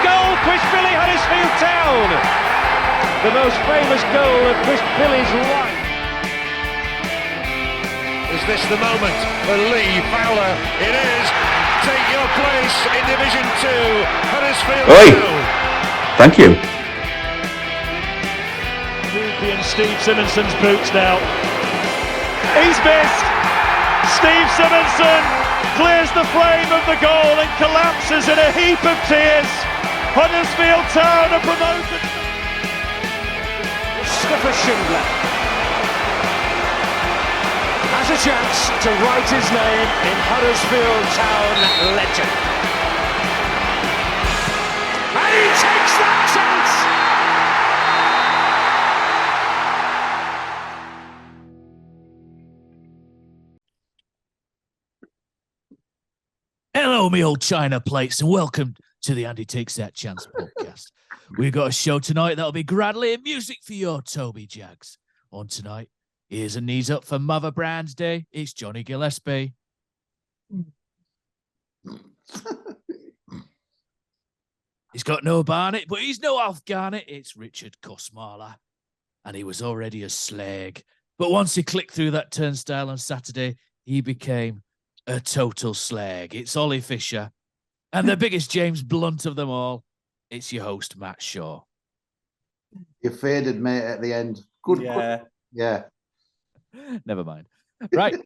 goal, Quishbilly, Huddersfield Town! The most famous goal of Quishbilly's life. Is this the moment for Lee Fowler? It is. Take your place in Division 2, Huddersfield Town. Thank you. And Steve Simonson's boots now. He's missed. Steve Simonson clears the frame of the goal and collapses in a heap of tears. Huddersfield Town are promoted. Mustafa Schindler has a chance to write his name in Huddersfield Town legend. And he takes that chance! Hello, me old China plates, and welcome to the Andy Takes That Chance podcast. We've got a show tonight that'll be gradually and music for your Toby Jags. On tonight, here's a knees up for Mother Brands Day. It's Johnny Gillespie. He's got no Barnett, but he's no Alf Garnett. It's Richard Kosmala, and he was already a slag. But once he clicked through that turnstile on Saturday, he became a total slag. It's Ollie Fisher, and the biggest James Blunt of them all. It's your host, Matt Shaw. You faded, mate, at the end. Good. Yeah. Never mind. Right.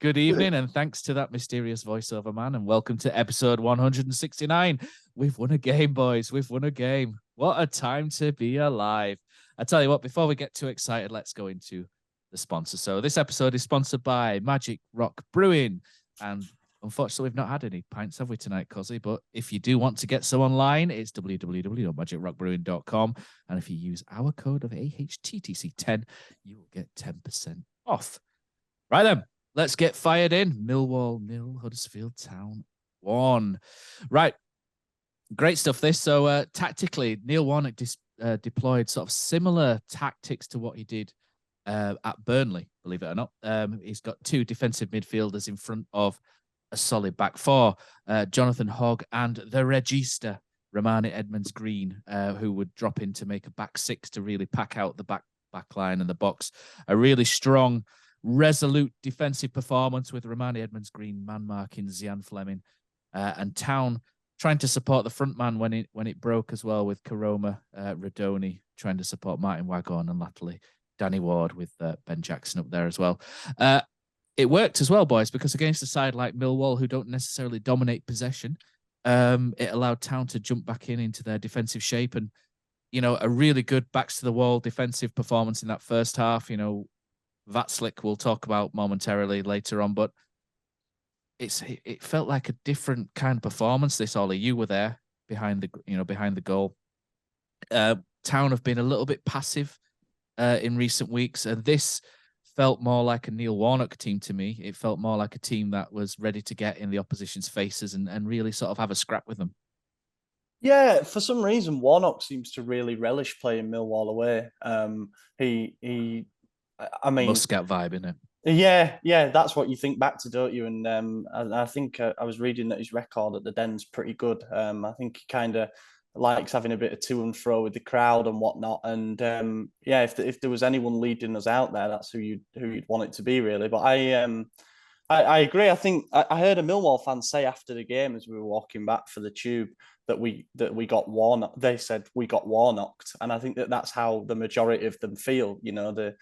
Good evening, and thanks to that mysterious voiceover man, and welcome to episode 169. We've won a game, boys. We've won a game. What a time to be alive. I tell you what, before we get too excited, let's go into the sponsor. So this episode is sponsored by Magic Rock Brewing, and unfortunately we've not had any pints, have we, tonight, Cozzy? But if you do want to get some online, it's www.magicrockbrewing.com, and if you use our code of AHTTC10, you will get 10% off. Right then, let's get fired in. Millwall 0, Huddersfield Town 1. Right, great stuff this. So tactically, Neil Warnock deployed sort of similar tactics to what he did at Burnley, believe it or not. He's got two defensive midfielders in front of a solid back four, Jonathan Hogg and the Regista, Romani Edmonds-Green, who would drop in to make a back six to really pack out the back line and the box. A really strong, resolute defensive performance with Romani Edmonds-Green man-marking Zian Fleming, and Town trying to support the front man when it broke as well, with Karoma, Radoni trying to support Martin Waghorn, and latterly Danny Ward with Ben Jackson up there as well. It worked as well, boys, because against a side like Millwall, who don't necessarily dominate possession, it allowed Town to jump back into their defensive shape, and, you know, a really good backs to the wall defensive performance in that first half. You know, Vatslik we'll talk about momentarily later on, but it felt like a different kind of performance. This, Ollie, you were there behind the goal. Town have been a little bit passive in recent weeks, and this felt more like a Neil Warnock team to me. It felt more like a team that was ready to get in the opposition's faces and really sort of have a scrap with them. Yeah, for some reason, Warnock seems to really relish playing Millwall away. I mean, Muscat vibe, innit? Yeah, that's what you think back to, don't you? And I think I was reading that his record at the Den's pretty good. I think he kind of likes having a bit of to and fro with the crowd and whatnot. And if there was anyone leading us out there, that's who you'd want it to be, really. But I agree. I think I heard a Millwall fan say after the game as we were walking back for the tube that we got Warnock. They said we got Warnocked, and I think that's how the majority of them feel. You know,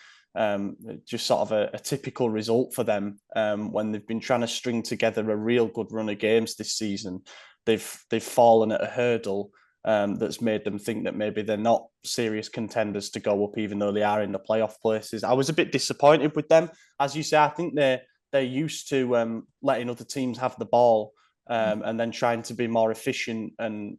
just sort of a typical result for them when they've been trying to string together a real good run of games this season. They've fallen at a hurdle that's made them think that maybe they're not serious contenders to go up, even though they are in the playoff places. I was a bit disappointed with them. As you say, I think they're used to letting other teams have the ball and then trying to be more efficient and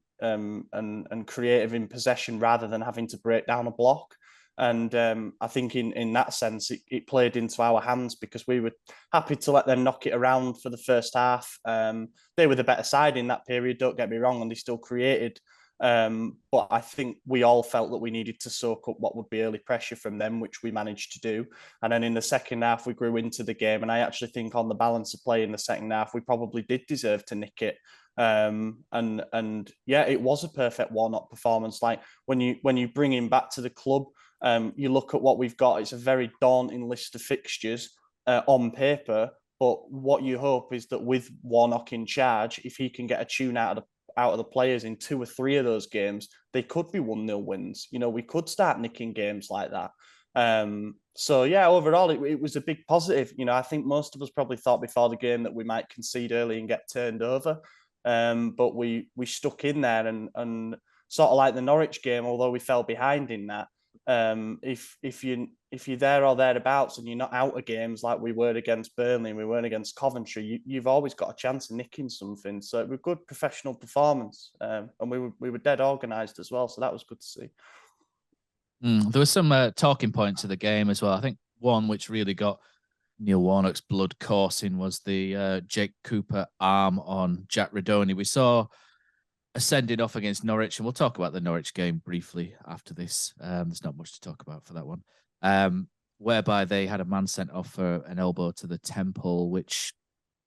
creative in possession rather than having to break down a block. And I think in that sense, it played into our hands because we were happy to let them knock it around for the first half. They were the better side in that period, don't get me wrong, and they still created But I think we all felt that we needed to soak up what would be early pressure from them, which we managed to do. And then in the second half, we grew into the game. And I actually think on the balance of play in the second half, we probably did deserve to nick it. And yeah, it was a perfect Warnock performance. Like when you bring him back to the club, you look at what we've got. It's a very daunting list of fixtures on paper. But what you hope is that with Warnock in charge, if he can get a tune out of the players in 2 or 3 of those games, they could be 1-0 wins. You know, we could start nicking games like that. So yeah, overall, it was a big positive. You know, I think most of us probably thought before the game that we might concede early and get turned over. But we stuck in there and sort of like the Norwich game, although we fell behind in that. If you're there or thereabouts and you're not out of games like we were against Burnley and we weren't against Coventry, you've always got a chance of nicking something. So it was a good professional performance, and we were dead organised as well. So that was good to see. There were some talking points of the game as well. I think one which really got Neil Warnock's blood coursing was the Jake Cooper arm on Jack Redoni. We saw a sending off against Norwich, and we'll talk about the Norwich game briefly after this. There's not much to talk about for that one. Whereby they had a man sent off for an elbow to the temple, which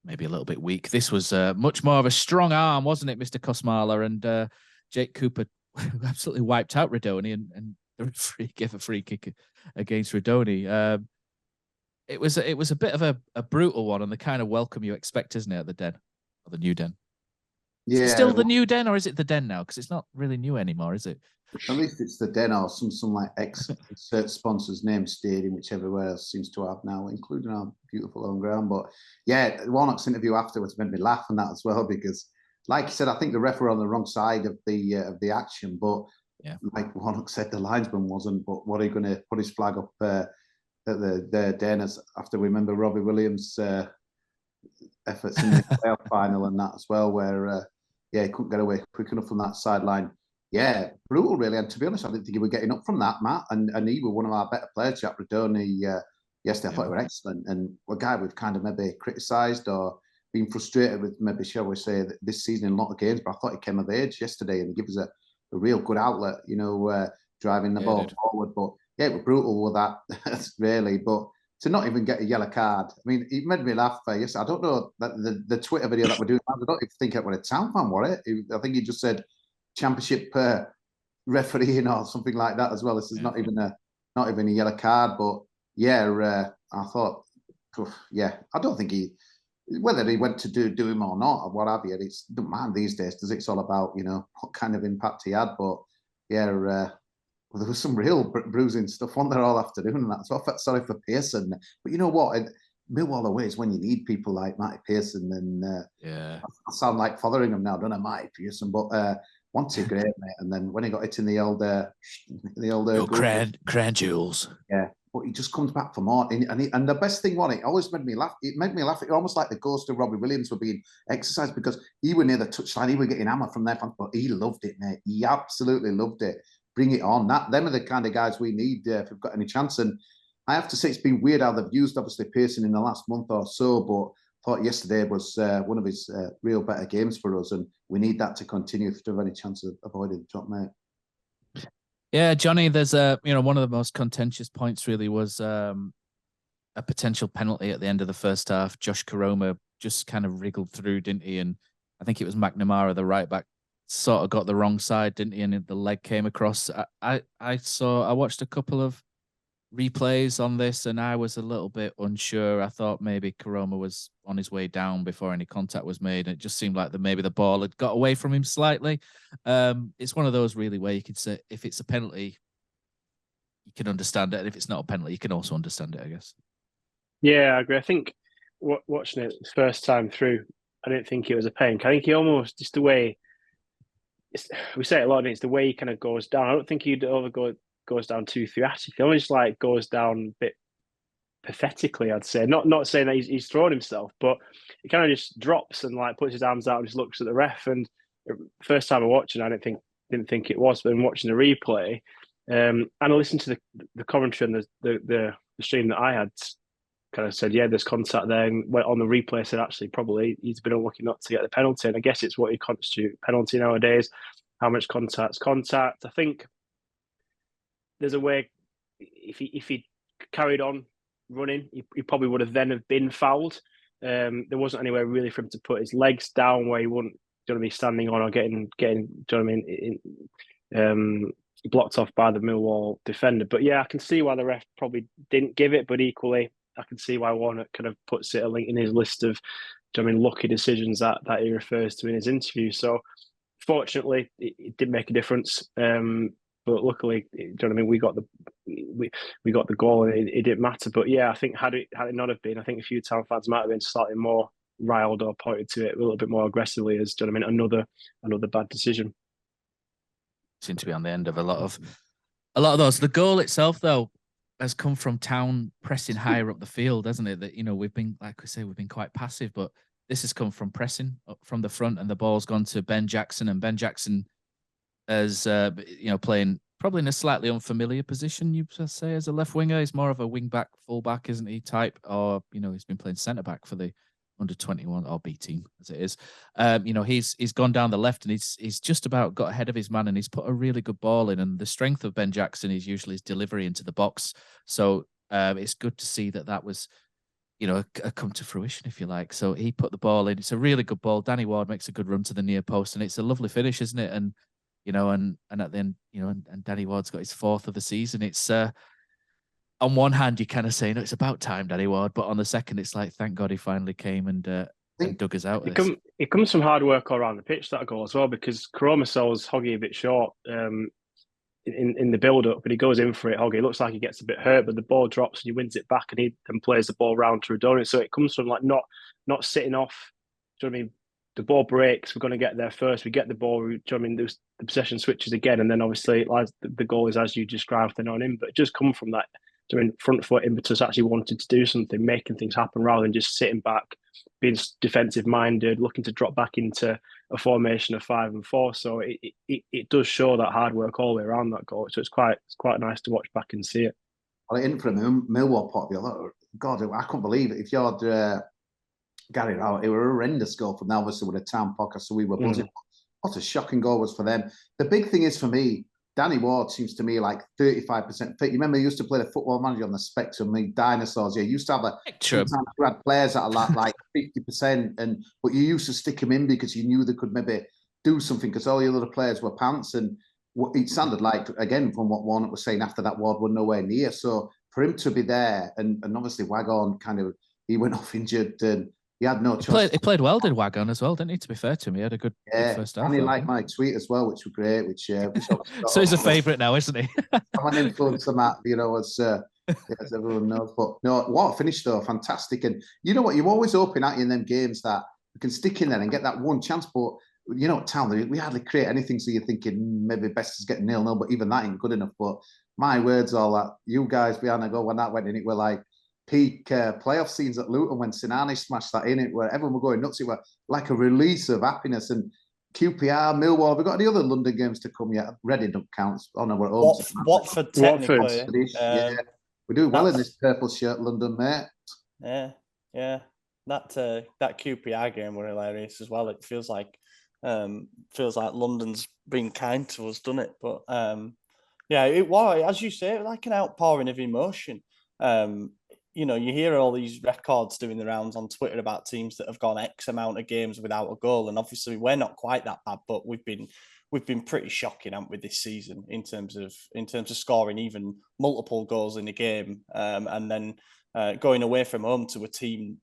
maybe a little bit weak. This was much more of a strong arm, wasn't it, Mr. Kosmala? And Jake Cooper absolutely wiped out Redoni, and the referee gave a free kick against Redoni. It was a bit of a brutal one, and the kind of welcome you expect, isn't it, at the Den, or the new Den? Yeah, is it still the new Den, or is it the Den now? Because it's not really new anymore, is it? At least it's the Den or some like sponsors name stadium, which everywhere else seems to have now, including our beautiful home ground. But yeah, Warnock's interview afterwards made me laugh on that as well, because, like you said, I think the ref were on the wrong side of the action. But yeah, like Warnock said, the linesman wasn't. But what are you going to put his flag up at the Den as after we remember Robbie Williams' efforts in the playoff final and that as well, where he couldn't get away quick enough from that sideline. Yeah, brutal, really. And to be honest, I didn't think he was getting up from that, Matt. And he was one of our better players, Jack Redoni. Yesterday, I thought he was excellent. And a guy we've kind of maybe criticised or been frustrated with, maybe, shall we say, this season in a lot of games. But I thought he came of age yesterday and he gave us a real good outlet, driving the ball forward. But yeah, it was brutal with that, really. But to not even get a yellow card, I mean, it made me laugh. Yes, I don't know that the Twitter video that we're doing. I don't even think it was a town fan, was it? I think he just said championship refereeing or something like that as well. This is not even a yellow card, but yeah, I thought, I don't think whether he went to do him or not or what have you. It doesn't matter these days, does it? It's all about what kind of impact he had. But yeah, there was some real bruising stuff on there all afternoon, and that's so I felt sorry for Pearson. But you know what? Millwall away is when you need people like Matty Pearson, and I sound like fathering him now, don't I, Matty Pearson? But once he great, mate, and then when he got it in the old crown jewels, but he just comes back for more. And the best thing was, it always made me laugh. It made me laugh. It almost like the ghost of Robbie Williams were being exercised, because he was near the touchline, he was getting hammered from there, but he loved it, mate. He absolutely loved it. Bring it on. Them are the kind of guys we need if we've got any chance. And I have to say, it's been weird how they've used, obviously, Pearson in the last month or so, but I thought yesterday was one of his real better games for us, and we need that to continue if we have any chance of avoiding the drop, mate. Yeah, Johnny, there's one of the most contentious points really was a potential penalty at the end of the first half. Josh Koroma just kind of wriggled through, didn't he? And I think it was McNamara, the right back, sort of got the wrong side, didn't he? And the leg came across. I watched a couple of replays on this, and I was a little bit unsure. I thought maybe Koroma was on his way down before any contact was made. And it just seemed like maybe the ball had got away from him slightly. It's one of those really where you could say if it's a penalty, you can understand it, and if it's not a penalty, you can also understand it, I guess. Yeah, I agree. I think watching it the first time through, I didn't think it was a pen. I think he almost, just the way, we say it a lot, and it's the way he kind of goes down. I don't think he'd goes down too theatrically. He almost like goes down a bit pathetically, I'd say. Not saying that he's thrown himself, but he kind of just drops and like puts his arms out and just looks at the ref. And first time I watched it, I didn't think it was, but then watching the replay, and I listened to the commentary and the stream that I had, kind of said, yeah, there's contact there, and went on the replay, said actually probably he's been unlucky not to get the penalty. And I guess it's what he constitutes penalty nowadays. how much contact's contact. I think there's a way, if he carried on running, he probably would have then have been fouled. There wasn't anywhere really for him to put his legs down where he wouldn't, be standing on or getting, do you know what I mean, blocked off by the Millwall defender. But yeah, I can see why the ref probably didn't give it, but equally, I can see why Warnock kind of puts it in his list of, do you know what I mean, lucky decisions that he refers to in his interview. So fortunately, it did make a difference. But luckily, do you know what I mean? We got the goal, and it didn't matter. But yeah, I think had it not have been, I think a few Town fans might have been slightly more riled or pointed to it a little bit more aggressively as, do you know what I mean, another bad decision. Seem to be on the end of a lot of those. The goal itself, though, has come from Town pressing higher up the field, hasn't it? That, you know, we've been, like we say, we've been quite passive, but this has come from pressing up from the front, and the ball's gone to Ben Jackson, and Ben Jackson as playing probably in a slightly unfamiliar position, you say, as a left winger. He's more of a wing back, full back, isn't he? Type, or he's been playing centre back for the under 21 or B team as it is. He's gone down the left, and he's just about got ahead of his man, and he's put a really good ball in. And the strength of Ben Jackson is usually his delivery into the box. So it's good to see that was, a come to fruition, if you like. So he put the ball in. It's a really good ball. Danny Ward makes a good run to the near post, and it's a lovely finish, isn't it? And and at the end, and Danny Ward's got his 4th of the season. It's on one hand, you kind of say, no, it's about time, Danny Ward, but on the second, it's like, thank God he finally came and dug us out. It comes from hard work all around the pitch, that goal as well, because Koroma sells Hoggy a bit short in the build-up, but he goes in for it. Hoggy looks like he gets a bit hurt, but the ball drops and he wins it back, and he then plays the ball round to Radoni. So it comes from like not sitting off. Do you know what I mean? The ball breaks, we're going to get there first. We get the ball. Do you know what I mean? The possession switches again, and then obviously the goal is as you described, they're on him. But it just come from that. I mean, front foot impetus, actually wanted to do something, making things happen rather than just sitting back, being defensive minded, looking to drop back into a formation of 5 and 4. So it does show that hard work all the way around that goal. So it's quite nice to watch back and see it. Well, in from Millwall point of view, God, I couldn't believe it. If you'd Gary out, it were a horrendous goal from obviously with a Town podcast, so we were buzzing. What a shocking goal was for them. The big thing is for me, Danny Ward seems to me like 35% fit. You remember he used to play the Football Manager on the Spectrum, the dinosaurs. Yeah, you used to have sometimes you had players that are like 50%, but you used to stick him in because you knew they could maybe do something because all the other players were pants. And it sounded like, again, from what Warnock was saying after that, Ward were nowhere near. So for him to be there, and obviously Wagon he went off injured and he had no choice. He played well, did Wagon as well, didn't he? To be fair to him, he had a good first half. And he liked my tweet as well, which was great. Which so he's a favourite now, isn't he? I'm an influencer, Matt. As everyone knows. But no, what a finish though, fantastic. And you know what? You're always hoping at you in them games that you can stick in there and get that one chance. But Town, we hardly create anything. So you're thinking maybe best is getting 0-0, but even that ain't good enough. But my words, all that you guys behind the goal when that went in, it were like peak playoff scenes at Luton when Sinani smashed that in it, where everyone were going nuts. It were like a release of happiness. And QPR, Millwall, have we got any other London games to come yet? Reading don't count. Oh no, we're home. Watford, technically. We do well in this purple shirt, London, mate. Yeah. That QPR game were hilarious as well. It feels like London's been kind to us, doesn't it? But it was, as you say, like an outpouring of emotion. You hear all these records doing the rounds on Twitter about teams that have gone X amount of games without a goal, and obviously we're not quite that bad, but we've been pretty shocking, haven't we, this season in terms of scoring even multiple goals in a game, and then going away from home to a team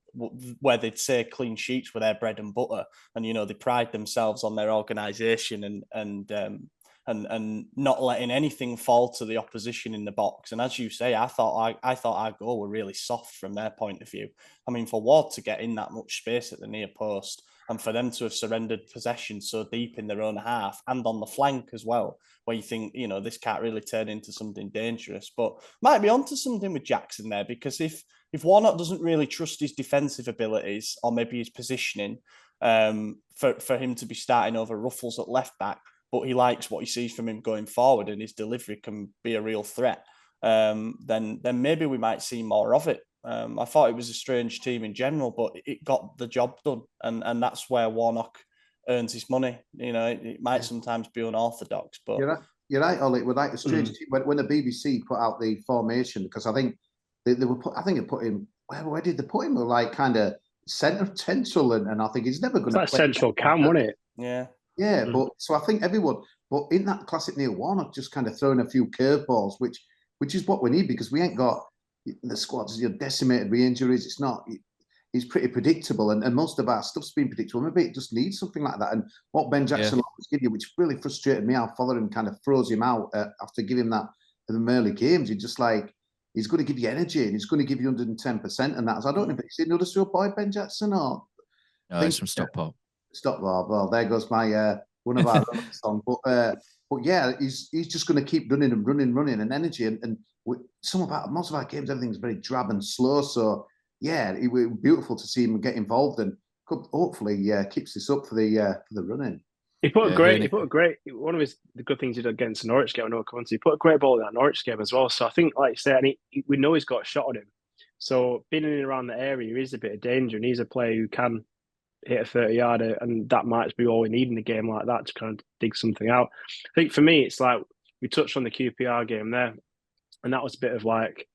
where they'd say clean sheets were their bread and butter, and they pride themselves on their organisation and not letting anything fall to the opposition in the box. And as you say, I thought our goal were really soft from their point of view. I mean, for Ward to get in that much space at the near post and for them to have surrendered possession so deep in their own half and on the flank as well, where you think, this can't really turn into something dangerous, but might be onto something with Jackson there, because if Warnock doesn't really trust his defensive abilities or maybe his positioning, for him to be starting over Ruffles at left back, but he likes what he sees from him going forward and his delivery can be a real threat, then maybe we might see more of it. I thought it was a strange team in general, but it got the job done. And that's where Warnock earns his money. You know, it might sometimes be unorthodox, but you're right, Ollie. With like a strange team, when the BBC put out the formation, because I think they were put, I think they put him. Where did they put him? Like kind of centre potential, and I think he's never going to That play central cam, wasn't it? yeah. Yeah, but so I think everyone, but in that classic Neil Warnock, just kind of throwing a few curveballs, which is what we need, because we ain't got the squad's decimated with injuries. It's not. It's pretty predictable, and most of our stuff's been predictable. Maybe it just needs something like that. And what Ben Jackson always give you, which really frustrated me, how Fotheringham kind of froze him out after giving that in the early games. He's just like, he's going to give you energy, and he's going to give you 110%, and that. So I don't know if it's another sort of boy, Ben Jackson, or no, it's from Stockport. Stockport. Well, there goes my one of our songs. But yeah, he's just going to keep running and energy, and most of our games, everything's very drab and slow. So. Yeah, it was beautiful to see him get involved, and could hopefully keeps this up for the running. He put a great. One of the good things he did against the Norwich game. I know it comes. He put a great ball in that Norwich game as well. So I think, like you said, we know he's got a shot on him. So being in and around the area is a bit of danger, and he's a player who can hit a 30-yarder, and that might be all we need in a game like that to kind of dig something out. I think for me, it's like we touched on the QPR game there, and that was a bit of like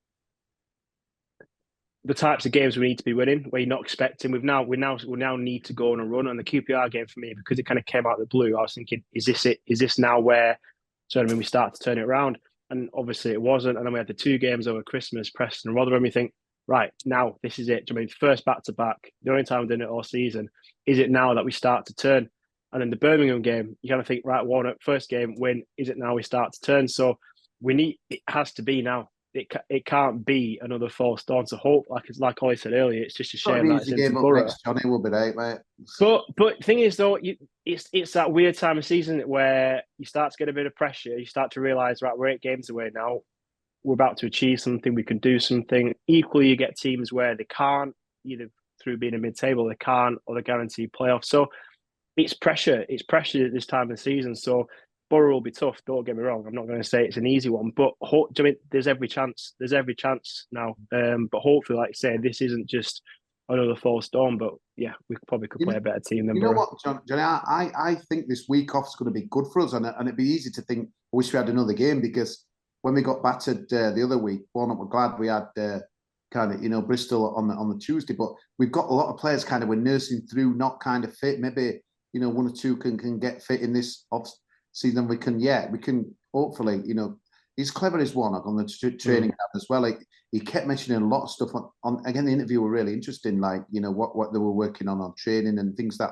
the types of games we need to be winning, where you're not expecting. We now need to go on a run. And the QPR game for me, because it kind of came out of the blue, I was thinking, is this it? Is this now where? So we start to turn it around, and obviously it wasn't. And then we had the 2 games over Christmas, Preston and Rotherham. You think, right now this is it. I mean, first back to back, the only time we've done it all season. Is it now that we start to turn? And then the Birmingham game, you kind of think, right, Warnock, first game win. Is it now we start to turn? So it has to be now. It can't be another false dawn. So hope, like Ollie said earlier, it's just a shame that it's into Borough. Johnny will be right, mate. But the thing is, though, it's that weird time of season where you start to get a bit of pressure. You start to realise, right, we're 8 games away now. We're about to achieve something. We can do something. Equally, you get teams where they can't, either through being a mid-table, they can't, or they guarantee playoffs. So it's pressure. It's pressure at this time of the season. So Borough will be tough. Don't get me wrong. I'm not going to say it's an easy one, but there's every chance. There's every chance now. But hopefully, like I say, this isn't just another false dawn. But yeah, we probably could play a better team than Borough. You know what, Johnny? I think this week off is going to be good for us, and it'd be easy to think, I wish we had another game, because when we got battered the other week, Warnock were glad we had kind of Bristol on the Tuesday. But we've got a lot of players kind of we're nursing through, not kind of fit. Maybe 1 or 2 can get fit in this off season. We can hopefully, he's clever as Warnock on the training camp as well. He kept mentioning a lot of stuff on again, the interview were really interesting, like, what they were working on training and things that,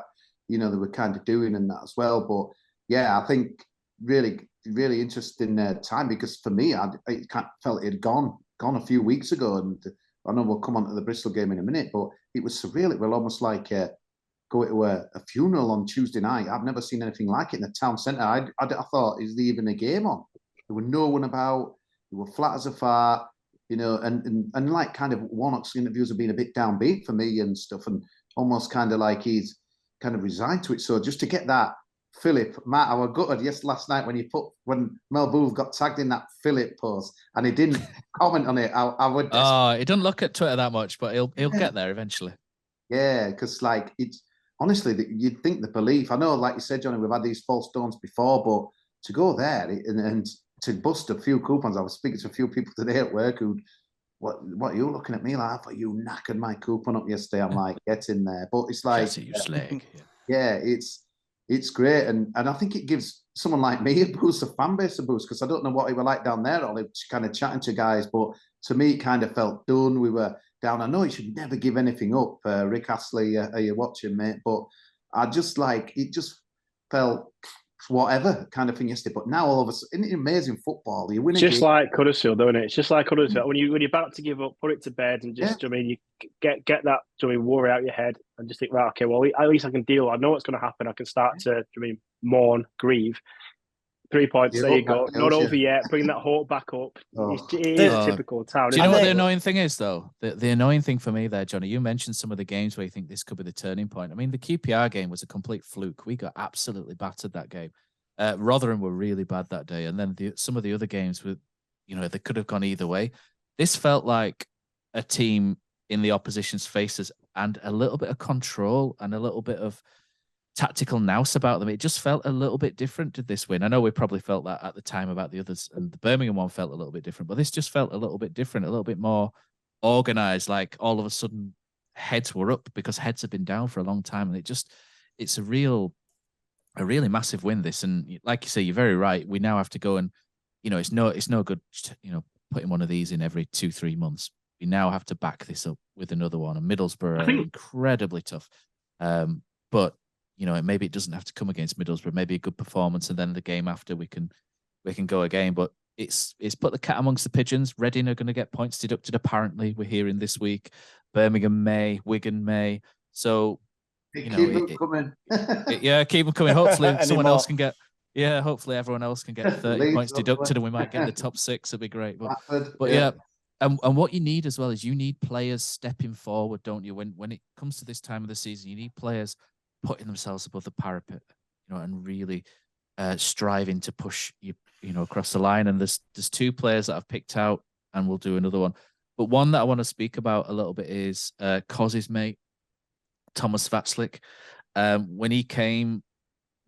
they were kind of doing and that as well. But yeah, I think really, really interesting time, because for me, I felt it had gone a few weeks ago. And I know we'll come on to the Bristol game in a minute, but it was surreal. It was almost like going to a funeral on Tuesday night. I've never seen anything like it in the town centre. I thought, is there even a game on? There were no one about. They were flat as a fart, and like kind of Warnock's interviews have been a bit downbeat for me and stuff, and almost kind of like he's kind of resigned to it. So just to get that, Matt, I was gutted last night when Mel Booth got tagged in that Philip post and he didn't comment on it. I would. He doesn't look at Twitter that much, but he'll get there eventually. Yeah, because like it's honestly, you'd think the belief. I know, like you said, Johnny, we've had these false dawns before, but to go there and to bust a few coupons. I was speaking to a few people today at work who, what are you looking at me like? I thought you knackered my coupon up yesterday. I'm like, get in there. But it's like, you slag. Yeah, it's great, and I think it gives someone like me a boost, a fan base a boost, because I don't know what it were like down there, or kind of chatting to guys, but to me it kind of felt done. We were down. I know you should never give anything up, Rick Astley, are you watching, mate? But I just it just felt whatever kind of thing yesterday. But now all of a sudden, isn't it amazing football? You win a just game. like Huddersfield, don't it? It's just like Huddersfield. When you're about to give up, put it to bed and just, you get that worry out your head and just think, right, okay, well, at least I can deal. I know what's going to happen. I can start to, mourn, grieve. 3 points, there you go. Not over yet. Bring that hope back up. It is typical town. Do you know what the annoying thing is, though? The annoying thing for me there, Johnny, you mentioned some of the games where you think this could be the turning point. I mean, the QPR game was a complete fluke. We got absolutely battered that game. Rotherham were really bad that day. And then some of the other games were, they could have gone either way. This felt like a team in the opposition's faces and a little bit of control and a little bit of tactical nous about them. It just felt a little bit different to this win. I know we probably felt that at the time about the others, and the Birmingham one felt a little bit different, but this just felt a little bit different, a little bit more organized. Like all of a sudden heads were up because heads have been down for a long time. And it's a really massive win, this. And like you say, you're very right. We now have to go and, it's no good, putting one of these in every 2-3 months. We now have to back this up with another one. And Middlesbrough are incredibly tough. But maybe it doesn't have to come against Middlesbrough. Maybe a good performance, and then the game after we can go again. But it's put the cat amongst the pigeons. Reading are going to get points deducted. Apparently, we're hearing this week. Birmingham may, Wigan may. So keep them coming. Keep them coming. Hopefully, someone else can get. Yeah, hopefully everyone else can get 30 points deducted, and we might get the top 6. It'd be great. But yeah. And what you need as well is you need players stepping forward, don't you? When it comes to this time of the season, you need players putting themselves above the parapet, and really striving to push you across the line. And there's 2 players that I've picked out, and we'll do another one. But one that I want to speak about a little bit is Coz's mate, Thomas Vatslik. When he came,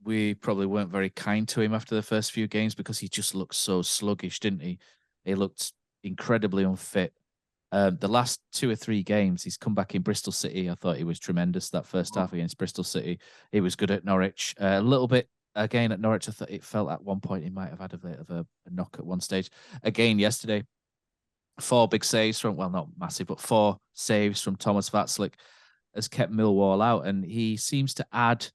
we probably weren't very kind to him after the first few games because he just looked so sluggish, didn't he? He looked incredibly unfit. The last 2 or 3 games, he's come back in Bristol City. I thought he was tremendous that first half against Bristol City. He was good at Norwich. A little bit again at Norwich. I thought it felt at one point he might have had a bit of a knock at one stage. Again yesterday, 4 big saves from, well, not massive, but 4 saves from Thomas Vatslik has kept Millwall out, and he seems to add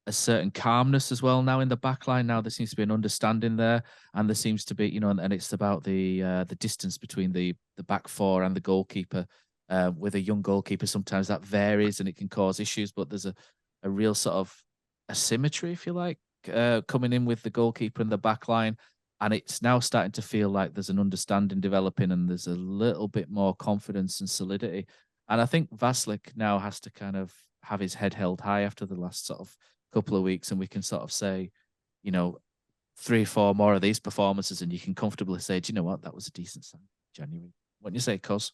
a certain calmness as well now in the back line. Now there seems to be an understanding there, and there seems to be, and it's about the distance between the back 4 and the goalkeeper. With a young goalkeeper, sometimes that varies and it can cause issues, but there's a real sort of asymmetry, if you like, coming in with the goalkeeper and the back line. And it's now starting to feel like there's an understanding developing, and there's a little bit more confidence and solidity. And I think Vatslik now has to kind of have his head held high after the last sort of couple of weeks, and we can sort of say, 3 or 4 more of these performances, and you can comfortably say, do you know what, that was a decent sign. January, wouldn't you say, Cos?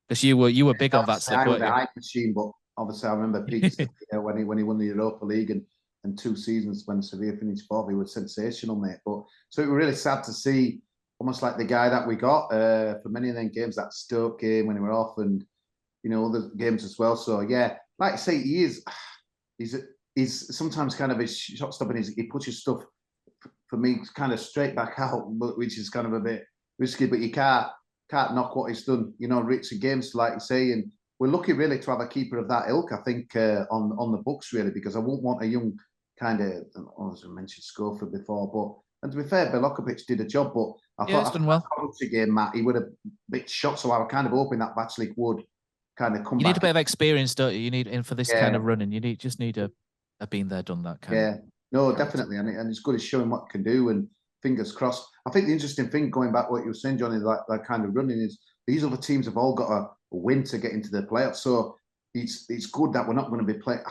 Because you were big on Vatslik, weren't you? Hype machine, but obviously I remember Pete when he won the Europa League and 2 seasons when Sevilla finished 4th, he was sensational, mate. But so it was really sad to see, almost like the guy that we got for many of them games, that Stoke game when he were off, and other games as well. So yeah, like I say, he's sometimes kind of his shot stopping. He pushes stuff for me kind of straight back out, which is kind of a bit risky. But you can't knock what he's done. Reach the games, like you say, and we're lucky really to have a keeper of that ilk. I think on the books really, because I won't want a young kind of, as I mentioned Schofield before, but and to be fair, Belokovic did a job, but I thought after the game, Matt, he would have bit shot. So I was kind of hoping that Vatslik would kind of come back. You need a bit of experience, don't you? You need, and for this kind of running, you just need a been there, done that kind of. No, definitely, and it's good as showing what it can do. And fingers crossed. I think the interesting thing, going back to what you were saying, Johnny, that kind of running is these other teams have all got a win to get into the playoffs. So it's good that we're not going to be playing.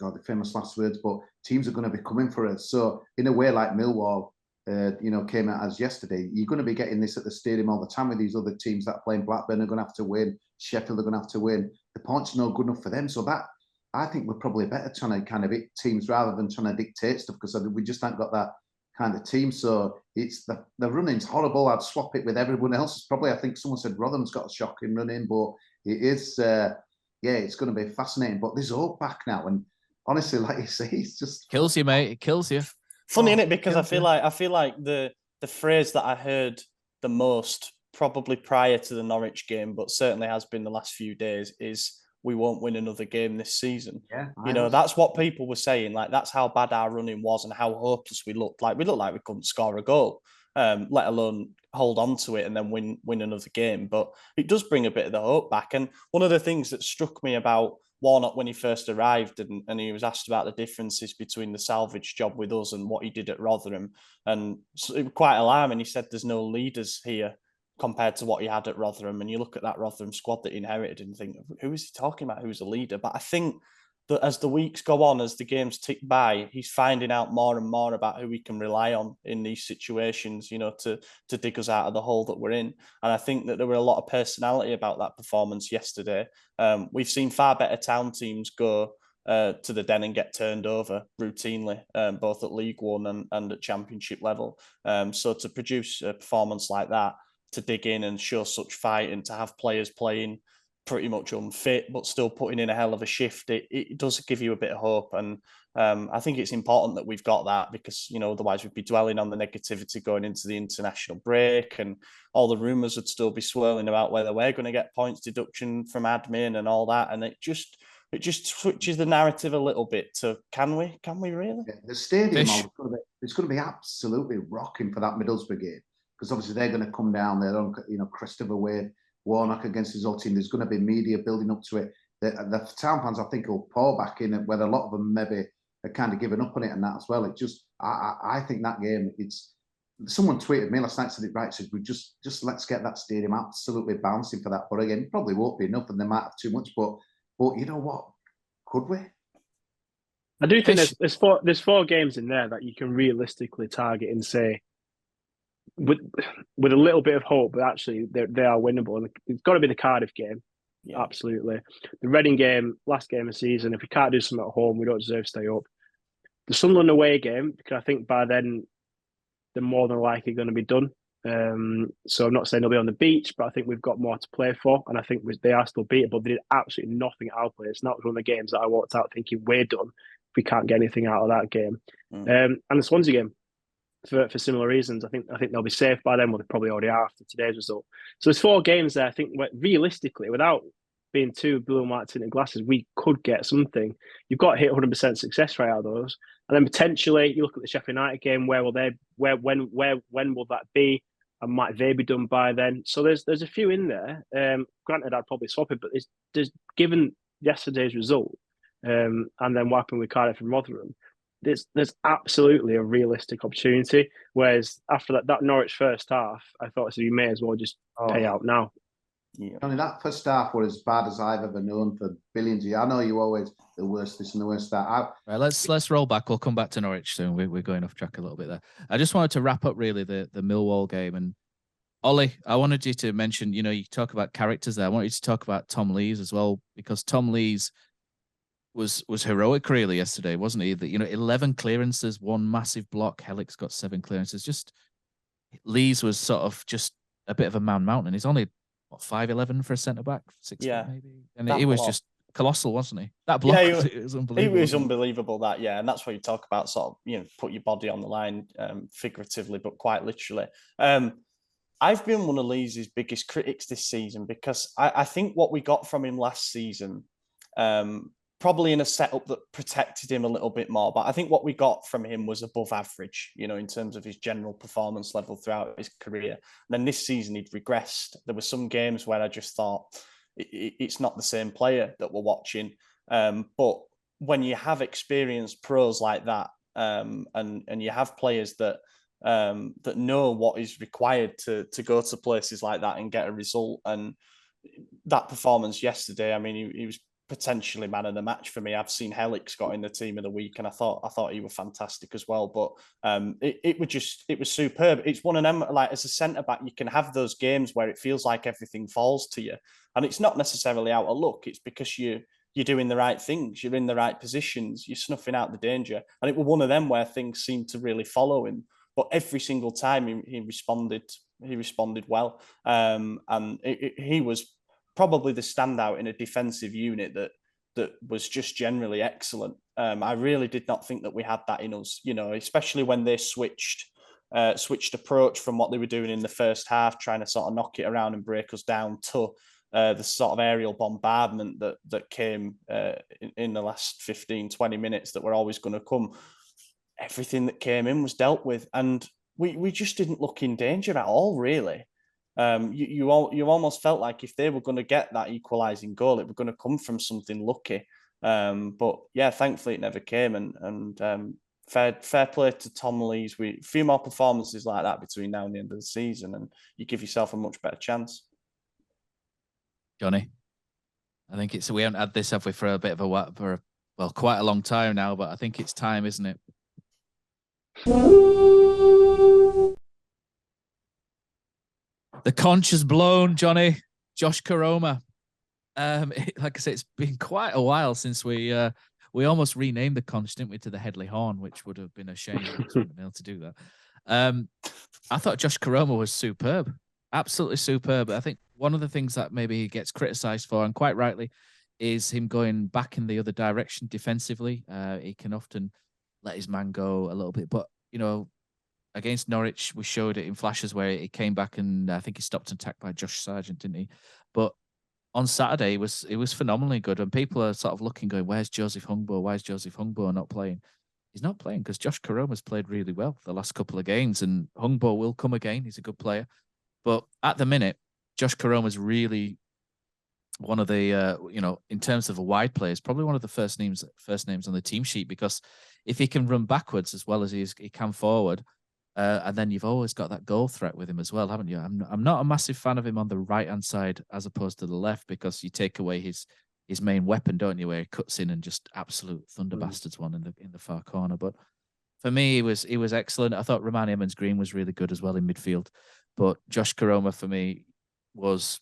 God, the famous last words, but teams are going to be coming for us. So in a way, like Millwall, came out as yesterday, you're going to be getting this at the stadium all the time with these other teams that are playing. Blackburn are going to have to win. Sheffield are going to have to win. The points are not good enough for them. So that, I think we're probably better trying to kind of hit teams rather than trying to dictate stuff, because we just haven't got that kind of team. So it's the running's horrible. I'd swap it with everyone else. Probably, I think someone said Rotherham's got a shocking running, but it is, it's going to be fascinating. But there's hope back now, and honestly, like you say, it's just kills you, mate. It kills you. Funny, isn't it? Because I feel like the phrase that I heard the most probably prior to the Norwich game, but certainly has been the last few days, is we won't win another game this season. Yeah, that's what people were saying. Like, that's how bad our running was and how hopeless we looked. Like, we looked like we couldn't score a goal, let alone hold on to it and then win another game. But it does bring a bit of the hope back. And one of the things that struck me about Warnock when he first arrived, and he was asked about the differences between the salvage job with us and what he did at Rotherham, and it was quite alarming. He said there's no leaders here compared to what he had at Rotherham. And you look at that Rotherham squad that he inherited and think, who is he talking about? Who's a leader? But I think that as the weeks go on, as the games tick by, he's finding out more and more about who he can rely on in these situations, to dig us out of the hole that we're in. And I think that there were a lot of personality about that performance yesterday. We've seen far better town teams go to the Den and get turned over routinely, both at League One and at Championship level. So to produce a performance like that, to dig in and show such fight, and to have players playing pretty much unfit but still putting in a hell of a shift, it does give you a bit of hope. And I think it's important that we've got that, because otherwise we'd be dwelling on the negativity going into the international break, and all the rumours would still be swirling about whether we're going to get points deduction from admin and all that, and it just switches the narrative a little bit to can we really? Yeah, the stadium it's going to be absolutely rocking for that Middlesbrough game, because obviously they're going to come down there on Christopher Wade, Warnock against his old team. There's going to be media building up to it. The town fans, I think, will pour back in, where a lot of them maybe are kind of giving up on it and that as well. It just, I think that game, someone tweeted me last night, said it right, said we just let's get that stadium absolutely bouncing for that. But again, probably won't be enough, and they might have too much. But you know what? Could we? I do think there's four games in there that you can realistically target and say, with a little bit of hope, but actually they are winnable. And it's got to be the Cardiff game, absolutely. The Reading game, last game of the season. If we can't do something at home, we don't deserve to stay up. The Sunderland away game, because I think by then they're more than likely going to be done. So I'm not saying they'll be on the beach, but I think we've got more to play for, and I think they are still beatable. They did absolutely nothing at our place. It's not one of the games that I walked out thinking we're done if we can't get anything out of that game. And the Swansea game, for similar reasons, I think they'll be safe by then. Well, they probably already are after today's result. So there's four games there. I think realistically, without being too blue and white tinted glasses, we could get something. You've got to hit 100% success rate out of those, and then potentially you look at the Sheffield United game. When will that be? And might they be done by then? So there's a few in there. Granted, I'd probably swap it, but there's given yesterday's result, and then what happened with Cardiff and Rotherham, there's absolutely a realistic opportunity. Whereas after that Norwich first half, I thought, so you may as well just pay out now. Yeah. Only that first half was as bad as I've ever known for billions of years. I know you always the worst this and the worst that. Right, let's roll back. We'll come back to Norwich soon. We're going off track a little bit there. I just wanted to wrap up really the Millwall game. And Ollie, I wanted you to mention, you talk about characters there. I want you to talk about Tom Lees as well, because Tom Lees was heroic really yesterday, wasn't he? That 11 clearances, one massive block. Helix got 7 clearances. Just Lees was sort of just a bit of a man mountain. He's only 5'11" for a centre back, 6 maybe, and he was just colossal, wasn't he? That block, it was unbelievable. It was unbelievable that, and that's why you talk about sort of put your body on the line, figuratively but quite literally. I've been one of Lees' biggest critics this season, because I think what we got from him last season, probably in a setup that protected him a little bit more, but I think what we got from him was above average, in terms of his general performance level throughout his career. And then this season he'd regressed. There were some games where I just thought it's not the same player that we're watching. But when you have experienced pros like that, and you have players that know what is required to go to places like that and get a result, and that performance yesterday, I mean, he was potentially man of the match for me. I've seen Helix got in the team of the week, and I thought he was fantastic as well. But it was superb. It's one of them, like, as a centre back, you can have those games where it feels like everything falls to you, and it's not necessarily out of luck. It's because you're doing the right things, you're in the right positions, you're snuffing out the danger, and it was one of them where things seemed to really follow him. But every single time he responded well, and he was probably the standout in a defensive unit that was just generally excellent. I really did not think that we had that in us, especially when they switched approach from what they were doing in the first half, trying to sort of knock it around and break us down, to the sort of aerial bombardment that came in the last 15, 20 minutes that were always going to come. Everything that came in was dealt with, and we just didn't look in danger at all, really. You almost felt like if they were going to get that equalising goal, it was going to come from something lucky. But yeah, thankfully it never came. And fair play to Tom Lees. A few more performances like that between now and the end of the season, and you give yourself a much better chance. Johnny, I think we haven't had this, have we, for a bit of quite a long time now, but I think it's time, isn't it? The conch has blown, Johnny. Josh Koroma. Like I said, it's been quite a while since we We almost renamed the conch, didn't we, to the Headley Horn, which would have been a shame if we wouldn't been able to do that. I thought Josh Koroma was superb, absolutely superb. I think one of the things that maybe he gets criticised for, and quite rightly, is him going back in the other direction defensively. He can often let his man go a little bit, but against Norwich, we showed it in flashes where he came back and I think he stopped an attack by Josh Sargent, didn't he? But on Saturday, it was phenomenally good, and people are sort of looking, going, "Where's Joseph Hungbo? Why is Joseph Hungbo not playing?" He's not playing because Josh Koroma's played really well the last couple of games, and Hungbo will come again. He's a good player. But at the minute, Josh Koroma's really one of the, in terms of a wide players, probably one of the first names on the team sheet, because if he can run backwards as well as he can forward, and then you've always got that goal threat with him as well, haven't you? I'm not a massive fan of him on the right-hand side as opposed to the left, because you take away his main weapon, don't you, where he cuts in and just absolute thunder bastards one in the far corner. But for me, he was excellent. I thought Romani Emmons-Green was really good as well in midfield. But Josh Koroma, for me, was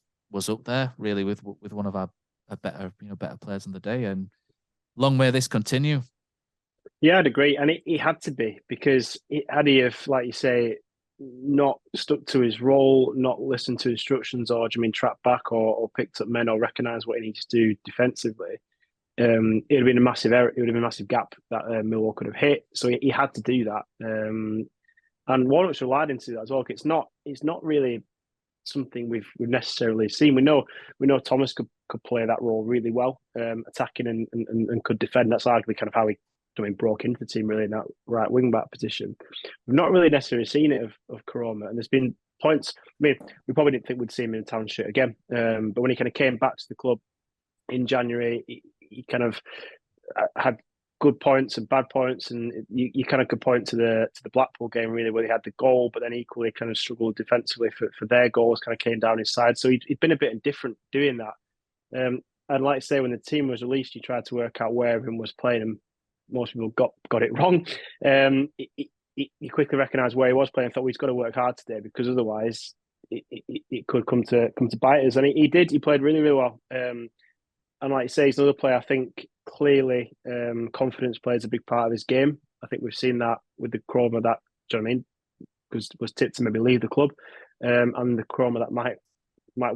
up there really with one of our better players on the day. And long may this continue. Yeah, I'd agree. And it had to be, because had he have, like you say, not stuck to his role, not listened to instructions, or trapped back or picked up men or recognised what he needs to do defensively, it would have been a massive error. It would have been a massive gap that Millwall could have hit. So he had to do that. And Warnock's relied into that as well. It's not really something we've necessarily seen. We know Thomas could play that role really well, attacking and could defend. That's arguably kind of how he broke into the team really in that right wing back position. We've not really necessarily seen it of Koroma, and there's been points. I mean, we probably didn't think we'd see him in a Town shirt again, but when he kind of came back to the club in January, he kind of had good points and bad points, and you kind of could point to the Blackpool game really, where he had the goal, but then equally kind of struggled defensively for their goals, kind of came down his side. So he'd been a bit indifferent doing that. I'd like to say when the team was released, you tried to work out where everyone was playing, and most people got it wrong. He quickly recognised where he was playing and thought, well, he's got to work hard today, because otherwise it could come to bite us. And he did. He played really, really well. And like you say, he's another player. I think clearly confidence plays a big part of his game. I think we've seen that with the Koroma that, do you know what I mean, was tipped to maybe leave the club, and the Koroma that might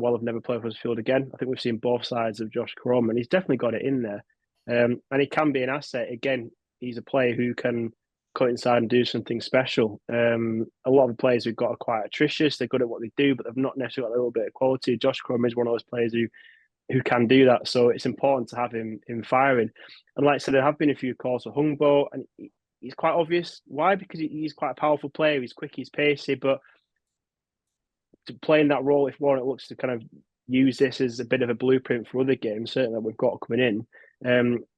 well have never played for Huddersfield again. I think we've seen both sides of Josh Koroma, and he's definitely got it in there. And he can be an asset. Again, he's a player who can cut inside and do something special. A lot of the players we've got are quite atrocious. They're good at what they do, but they've not necessarily got a little bit of quality. Josh Koroma is one of those players who can do that. So it's important to have him firing. And like I said, there have been a few calls for Hungbo, and he's quite obvious. Why? Because he's quite a powerful player. He's quick, he's pacey, but to play in that role, if Warnock looks to kind of use this as a bit of a blueprint for other games, certainly that we've got coming in,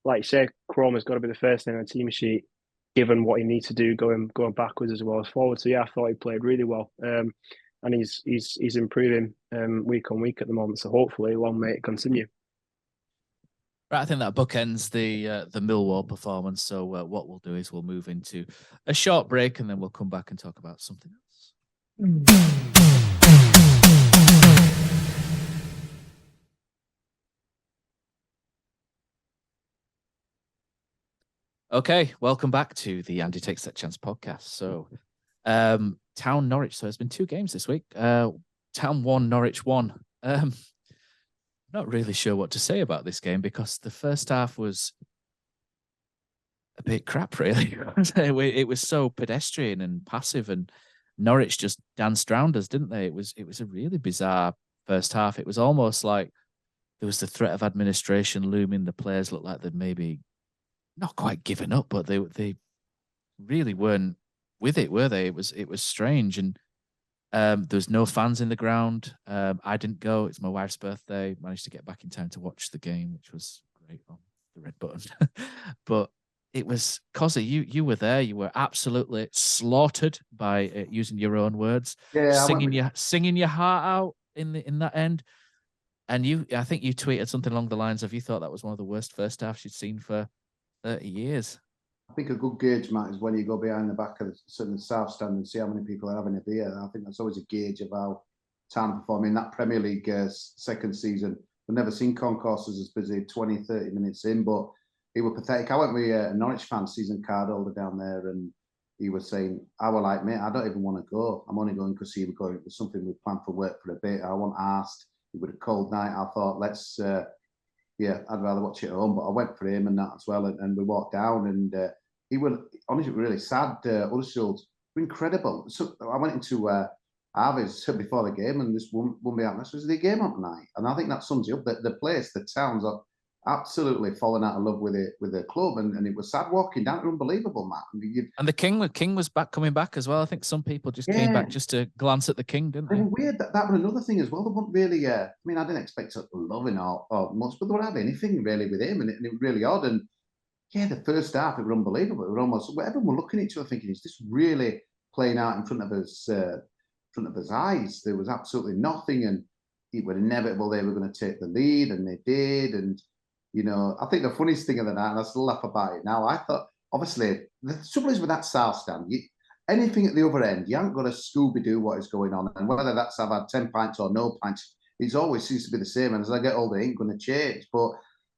like you say, Koroma's got to be the first name on the team sheet, given what he needs to do going backwards as well as forward. So yeah, I thought he played really well. And he's improving week on week at the moment. So hopefully, long may it continue. Right, I think that bookends the Millwall performance. So what we'll do is we'll move into a short break, and then we'll come back and talk about something else. Okay, welcome back to the Andy Takes That Chance podcast. So, Town Norwich. So there's been 2 games this week. Town 1, Norwich 1. Not really sure what to say about this game, because the first half was a bit crap, really. It was so pedestrian and passive, and Norwich just danced around us, didn't they? It was a really bizarre first half. It was almost like there was the threat of administration looming. The players looked like they'd maybe not quite given up, but they really weren't with it, were they? It was strange, and there was no fans in the ground. I didn't go. It's my wife's birthday. Managed to get back in time to watch the game, which was great on the red button. But it was, Cozzy, you were there. You were absolutely slaughtered by using your own words, singing your heart out in that end. And I think you tweeted something along the lines of, you thought that was one of the worst first halves you'd seen for 30 years. I think a good gauge, Matt, is when you go behind the back of the South Stand and see how many people are having a beer. I think that's always a gauge of how Town perform in that Premier League second season. I've never seen concourses as busy 20, 30 minutes in, but he was pathetic. I went with a Norwich fan, season card holder down there, and he was saying, I was like, mate, I don't even want to go. I'm only going because he was going. It was something we planned for work for a bit. I wasn't asked. It was a cold night. I thought, I'd rather watch it at home. But I went for him and that as well. And we walked down, and he was honestly really sad. Huddersfield were incredible. So I went into Harvey's before the game, and this one me out. This was the game up tonight, and I think that sums it up. The place, the towns are absolutely fallen out of love with the club, and it was sad walking down. It was unbelievable, Matt. And the King was coming back as well. I think some people just came back just to glance at the King, didn't they? It was weird that was another thing as well. They weren't really. I mean, I didn't expect to love him or much, but they weren't having anything really with him, and it was really odd. And yeah, the first half it was unbelievable. It was almost everyone were looking at each other thinking, "Is this really playing out in front of us?" Front of his eyes, there was absolutely nothing, and it was inevitable they were going to take the lead, and they did. And I think the funniest thing of the night, and I still laugh about it now, I thought, obviously, the trouble is with that South stand, anything at the other end, you haven't got to Scooby-Doo what is going on. And whether that's I've had 10 pints or no pints, it always seems to be the same. And as I get older, it ain't going to change. But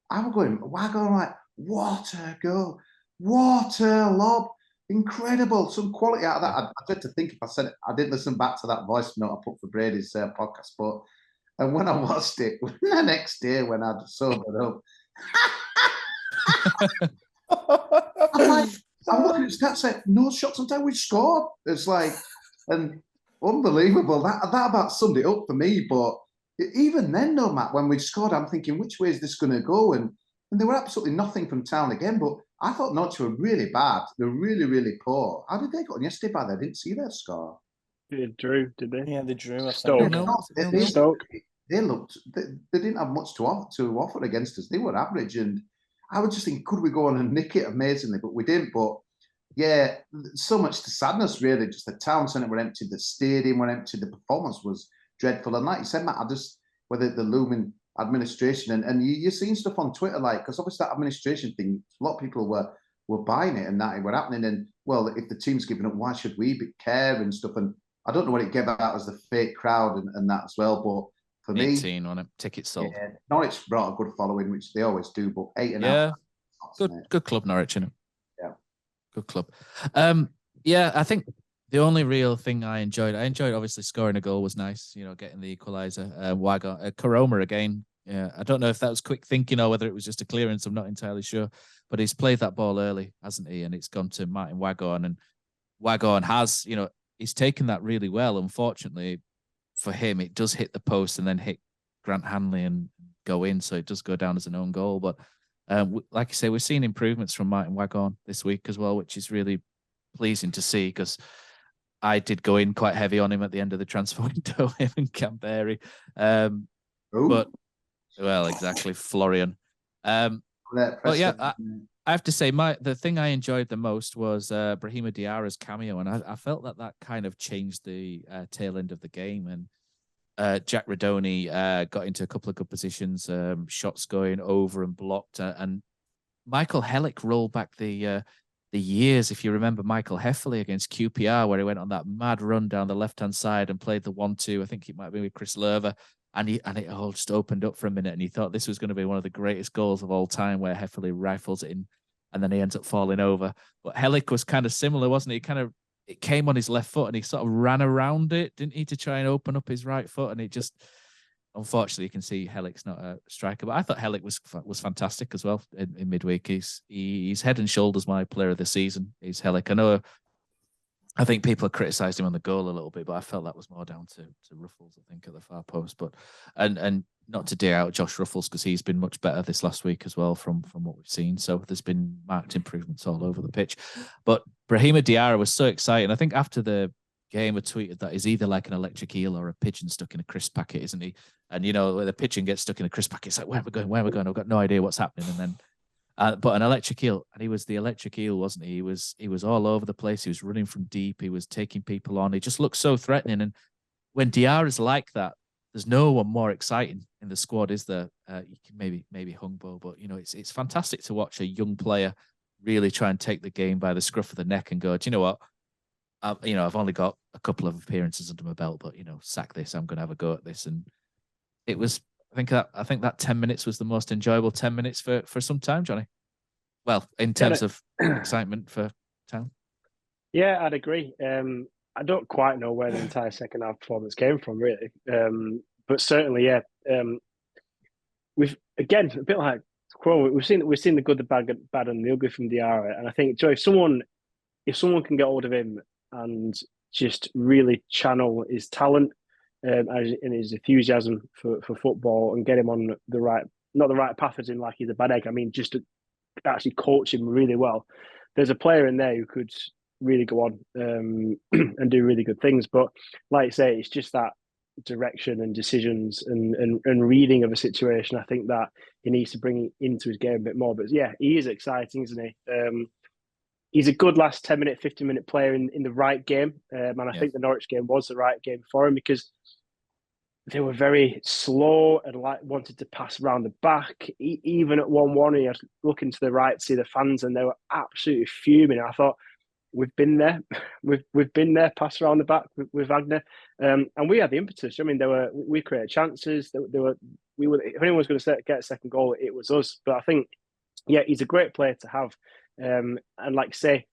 I was going, like, what a goal, what a lob. Incredible, some quality out of that. I tried to think if I said it, I didn't listen back to that voice note I put for Brady's podcast, and when I watched it the next day when I'd sobered up, I'm looking at stats saying no shots on time, we scored. It's like, and unbelievable. That about summed it up for me. But even then, though, Matt, when we scored, I'm thinking, which way is this going to go? And there were absolutely nothing from Town again, but I thought Norwich were really bad. They were really, really poor. How did they go on yesterday? I didn't see their score. They drew, did they? Yeah, they drew. Stoke. Stoke. They looked. They didn't have much to offer against us. They were average, and I was just thinking, could we go on and nick it amazingly? But we didn't. But yeah, so much to sadness, really. Just the town centre were empty, the stadium were empty, the performance was dreadful. And like you said, Matt, whether the looming administration and you're seeing stuff on Twitter, like, because obviously that administration thing, a lot of people were buying it and that it were happening. And well, if the team's giving up, why should we care and stuff? And I don't know what it gave out as the fake crowd and that as well. But for 18 on it, tickets sold. Yeah, Norwich brought a good following, which they always do. But 8.5. Good club, Norwich, isn't it? Yeah, good club. I think the only real thing I enjoyed obviously scoring a goal was nice. Getting the equaliser. Koroma again. Yeah, I don't know if that was quick thinking or whether it was just a clearance. I'm not entirely sure, but he's played that ball early, hasn't he? And it's gone to Martin Waghorn, and Waghorn has, he's taken that really well. Unfortunately for him, it does hit the post and then hit Grant Hanley and go in, so it does go down as an own goal. But like I say, we're seeing improvements from Martin Waghorn this week as well, which is really pleasing to see, because I did go in quite heavy on him at the end of the transfer window, him and Canberry. But well, exactly, Florian. But yeah, I have to say, the thing I enjoyed the most was Brahima Diarra's cameo, and I felt that kind of changed the tail end of the game. And Jack Radoni got into a couple of good positions, shots going over and blocked, and Michael Hellick rolled back the years. If you remember Michael Heffley against QPR, where he went on that mad run down the left-hand side and played the 1-2. I think it might be with Chris Lerver. And it all just opened up for a minute, and he thought this was going to be one of the greatest goals of all time, where Heffley rifles it in, and then he ends up falling over. But Hellick was kind of similar, wasn't he? It came on his left foot, and he sort of ran around it, didn't he, to try and open up his right foot, and it just, unfortunately, you can see Hellick's not a striker. But I thought Hellick was fantastic as well in midweek. He's head and shoulders my player of the season. He's Hellick. I think people have criticised him on the goal a little bit, but I felt that was more down to Ruffles, I think, at the far post. But and not to dig out Josh Ruffles, because he's been much better this last week as well from what we've seen. So there's been marked improvements all over the pitch. But Brahima Diarra was so exciting. I think after the game, I tweeted that he's either like an electric eel or a pigeon stuck in a crisp packet, isn't he? And when the pigeon gets stuck in a crisp packet, it's like, where are we going? I've got no idea what's happening. And then but an electric eel, and he was the electric eel, wasn't he? He was all over the place. He was running from deep. He was taking people on. He just looked so threatening. And when Diarra's like that, there's no one more exciting in the squad, is there? You can maybe Hungbo, but it's fantastic to watch a young player really try and take the game by the scruff of the neck and go, do you know what? I've only got a couple of appearances under my belt, but sack this. I'm going to have a go at this. And it was. I think that 10 minutes was the most enjoyable 10 minutes for some time, Johnny. Well, in terms of excitement for Town. Yeah, I'd agree. I don't quite know where the entire second half performance came from, really. But certainly, yeah. We've again a bit like Crow. We've seen the good, the bad, and the ugly from Diarra, and I think Joe, if someone can get hold of him and just really channel his talent and his enthusiasm for football and get him on the right, not the right path as in like he's a bad egg. I mean, just to actually coach him really well. There's a player in there who could really go on and do really good things. But like I say, it's just that direction and decisions and reading of a situation. I think that he needs to bring into his game a bit more. But yeah, he is exciting, isn't he? He's a good last 10-minute, 15-minute player in the right game. And I think the Norwich game was the right game for him because they were very slow and wanted to pass around the back. Even at 1-1, he had to look into the right, see the fans, and they were absolutely fuming. I thought, we've been there. We've been there, pass around the back with Wagner. And we had the impetus. I mean, we created chances. If anyone was going to get a second goal, it was us. But I think, yeah, he's a great player to have. And like I say,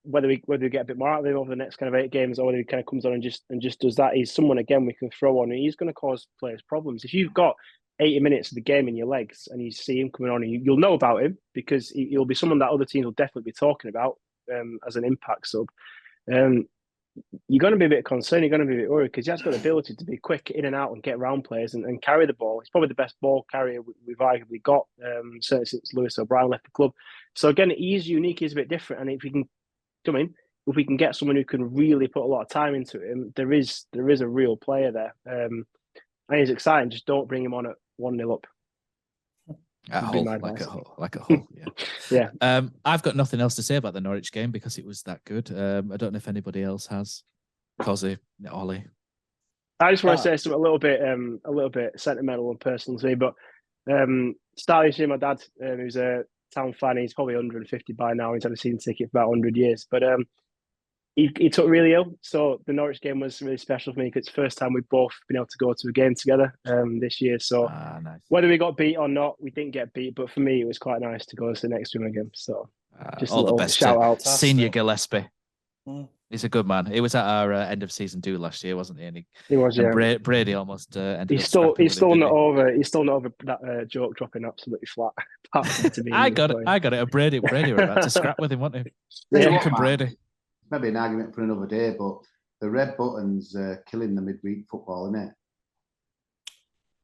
whether we get a bit more out of him over the next kind of 8 games, or whether he kind of comes on and just does that, he's someone again we can throw on. And he's going to cause players problems. If you've got 80 minutes of the game in your legs and you see him coming on, and you'll know about him because he'll be someone that other teams will definitely be talking about as an impact sub. You're going to be a bit concerned. You're going to be a bit worried because he has got the ability to be quick in and out and get around players and carry the ball. He's probably the best ball carrier we've arguably got, certainly since Lewis O'Brien left the club. So again, he's unique. He's a bit different. And if we can get someone who can really put a lot of time into him, there is a real player there. And he's exciting. Just don't bring him on at 1-0 up. Like a whole, yeah. Yeah. I've got nothing else to say about the Norwich game because it was that good. I don't know if anybody else has. Cozzy, Ollie. I just want to say something a little bit sentimental and personal to me, but starting to see my dad, who's a Town fan. He's probably 150 by now. He's had a season ticket for about 100 years, but he took really ill. So the Norwich game was really special for me because it's the first time we've both been able to go to a game together this year. So nice. Whether we got beat or not, we didn't get beat. But for me, it was quite nice to go to the next one again. So just all the best shout out. Senior Gillespie. He's a good man. He was at our end of season 2 last year, wasn't he? And he was, yeah. Brady almost ended he's still not over that joke dropping absolutely flat. I got it. A Brady were about to scrap with him, weren't he? Yeah, Brady. Maybe an argument for another day, but the red button's killing the midweek football, isn't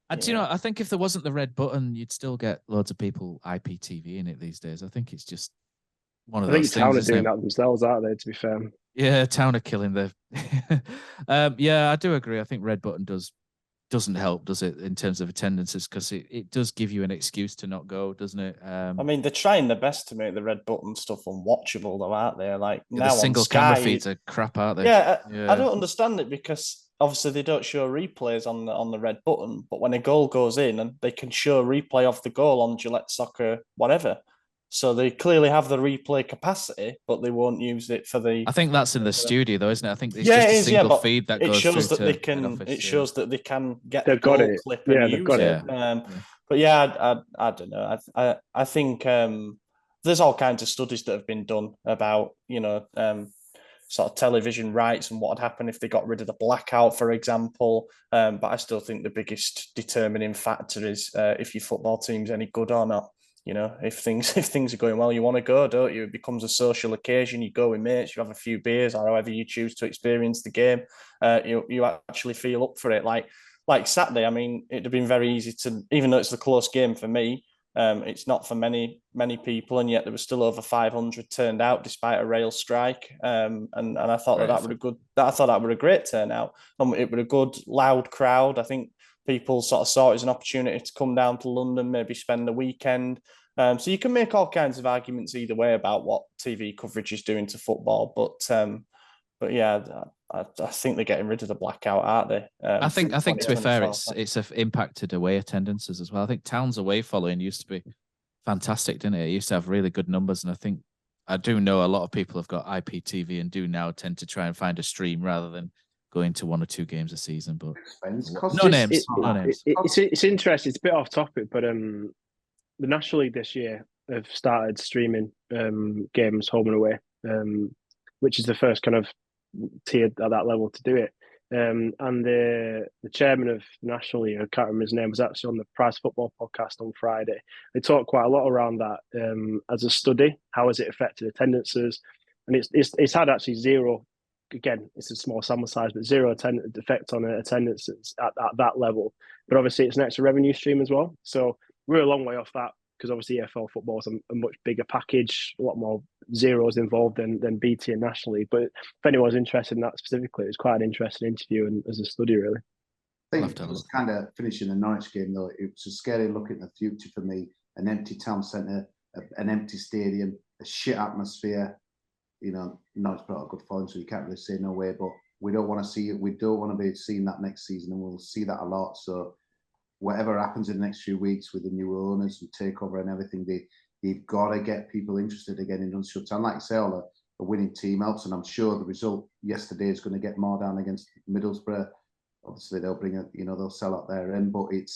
it? Do you know, I think if there wasn't the red button, you'd still get loads of people IPTV in it these days. I think it's just one of those things. Town are doing that themselves, aren't they, to be fair? Yeah, Town are killing the... yeah, I do agree. I think red button doesn't help, does it, in terms of attendances? Because it does give you an excuse to not go, doesn't it? I mean, they're trying their best to make the red button stuff unwatchable, though, aren't they? Like now the single on Sky, camera feeds are crap, aren't they? Yeah, I don't understand it because obviously they don't show replays on the red button, but when a goal goes in, and they can show a replay of the goal on Gillette Soccer, whatever. So they clearly have the replay capacity, but they won't use it for the. I think that's in the studio, though, isn't it? I think it's just a single feed that goes through to head office. It shows that they can get they've the got goal it. clip Yeah, and they've use got it. it. But yeah, I don't know. I think there's all kinds of studies that have been done about sort of television rights and what would happen if they got rid of the blackout, for example. But I still think the biggest determining factor is if your football team's any good or not. You know, if things are going well, you want to go, don't you? It becomes a social occasion. You go with mates, you have a few beers, or however you choose to experience the game. You actually feel up for it. Like Saturday, I mean, it'd have been very easy to, even though it's a close game for me, it's not for many people, and yet there was still over 500 turned out despite a rail strike. And I thought that were a good. I thought that were a great turnout. It were a good loud crowd. I think people sort of saw it as an opportunity to come down to London, maybe spend the weekend. So you can make all kinds of arguments either way about what TV coverage is doing to football. But yeah, I think they're getting rid of the blackout, aren't they? I think to be fair, it's impacted away attendances as well. I think Town's away following used to be fantastic, didn't it? It used to have really good numbers, and I do know a lot of people have got IPTV and do now tend to try and find a stream rather than going to 1 or 2 games a season. But no names. It's interesting. It's a bit off topic, but the National League this year, have started streaming games home and away, which is the first kind of tier at that level to do it. And the chairman of the National League, I can't remember his name, was actually on the Prize Football podcast on Friday. They talked quite a lot around that as a study. How has it affected attendances? And it's had actually zero. Again, it's a small sample size, but zero effect on attendance at that level. But obviously, it's an extra revenue stream as well. So we're a long way off that, because obviously EFL football is a much bigger package, a lot more zeros involved than BT and National League. But if anyone's interested in that specifically, it was quite an interesting interview and as a study, really. I think just kind of finishing the Norwich game, though, it was a scary look at the future for me. An empty town centre, an empty stadium, a shit atmosphere. You know, Norwich brought a good form, so you can't really say no way, but we don't want to see it. We don't want to be seeing that next season, and we'll see that a lot. So whatever happens in the next few weeks with the new owners and takeover and everything, they've got to get people interested again in Huddersfield Town. Like I say, a winning team helps, and I'm sure the result yesterday is going to get more down against Middlesbrough. Obviously, they'll sell out their end, but it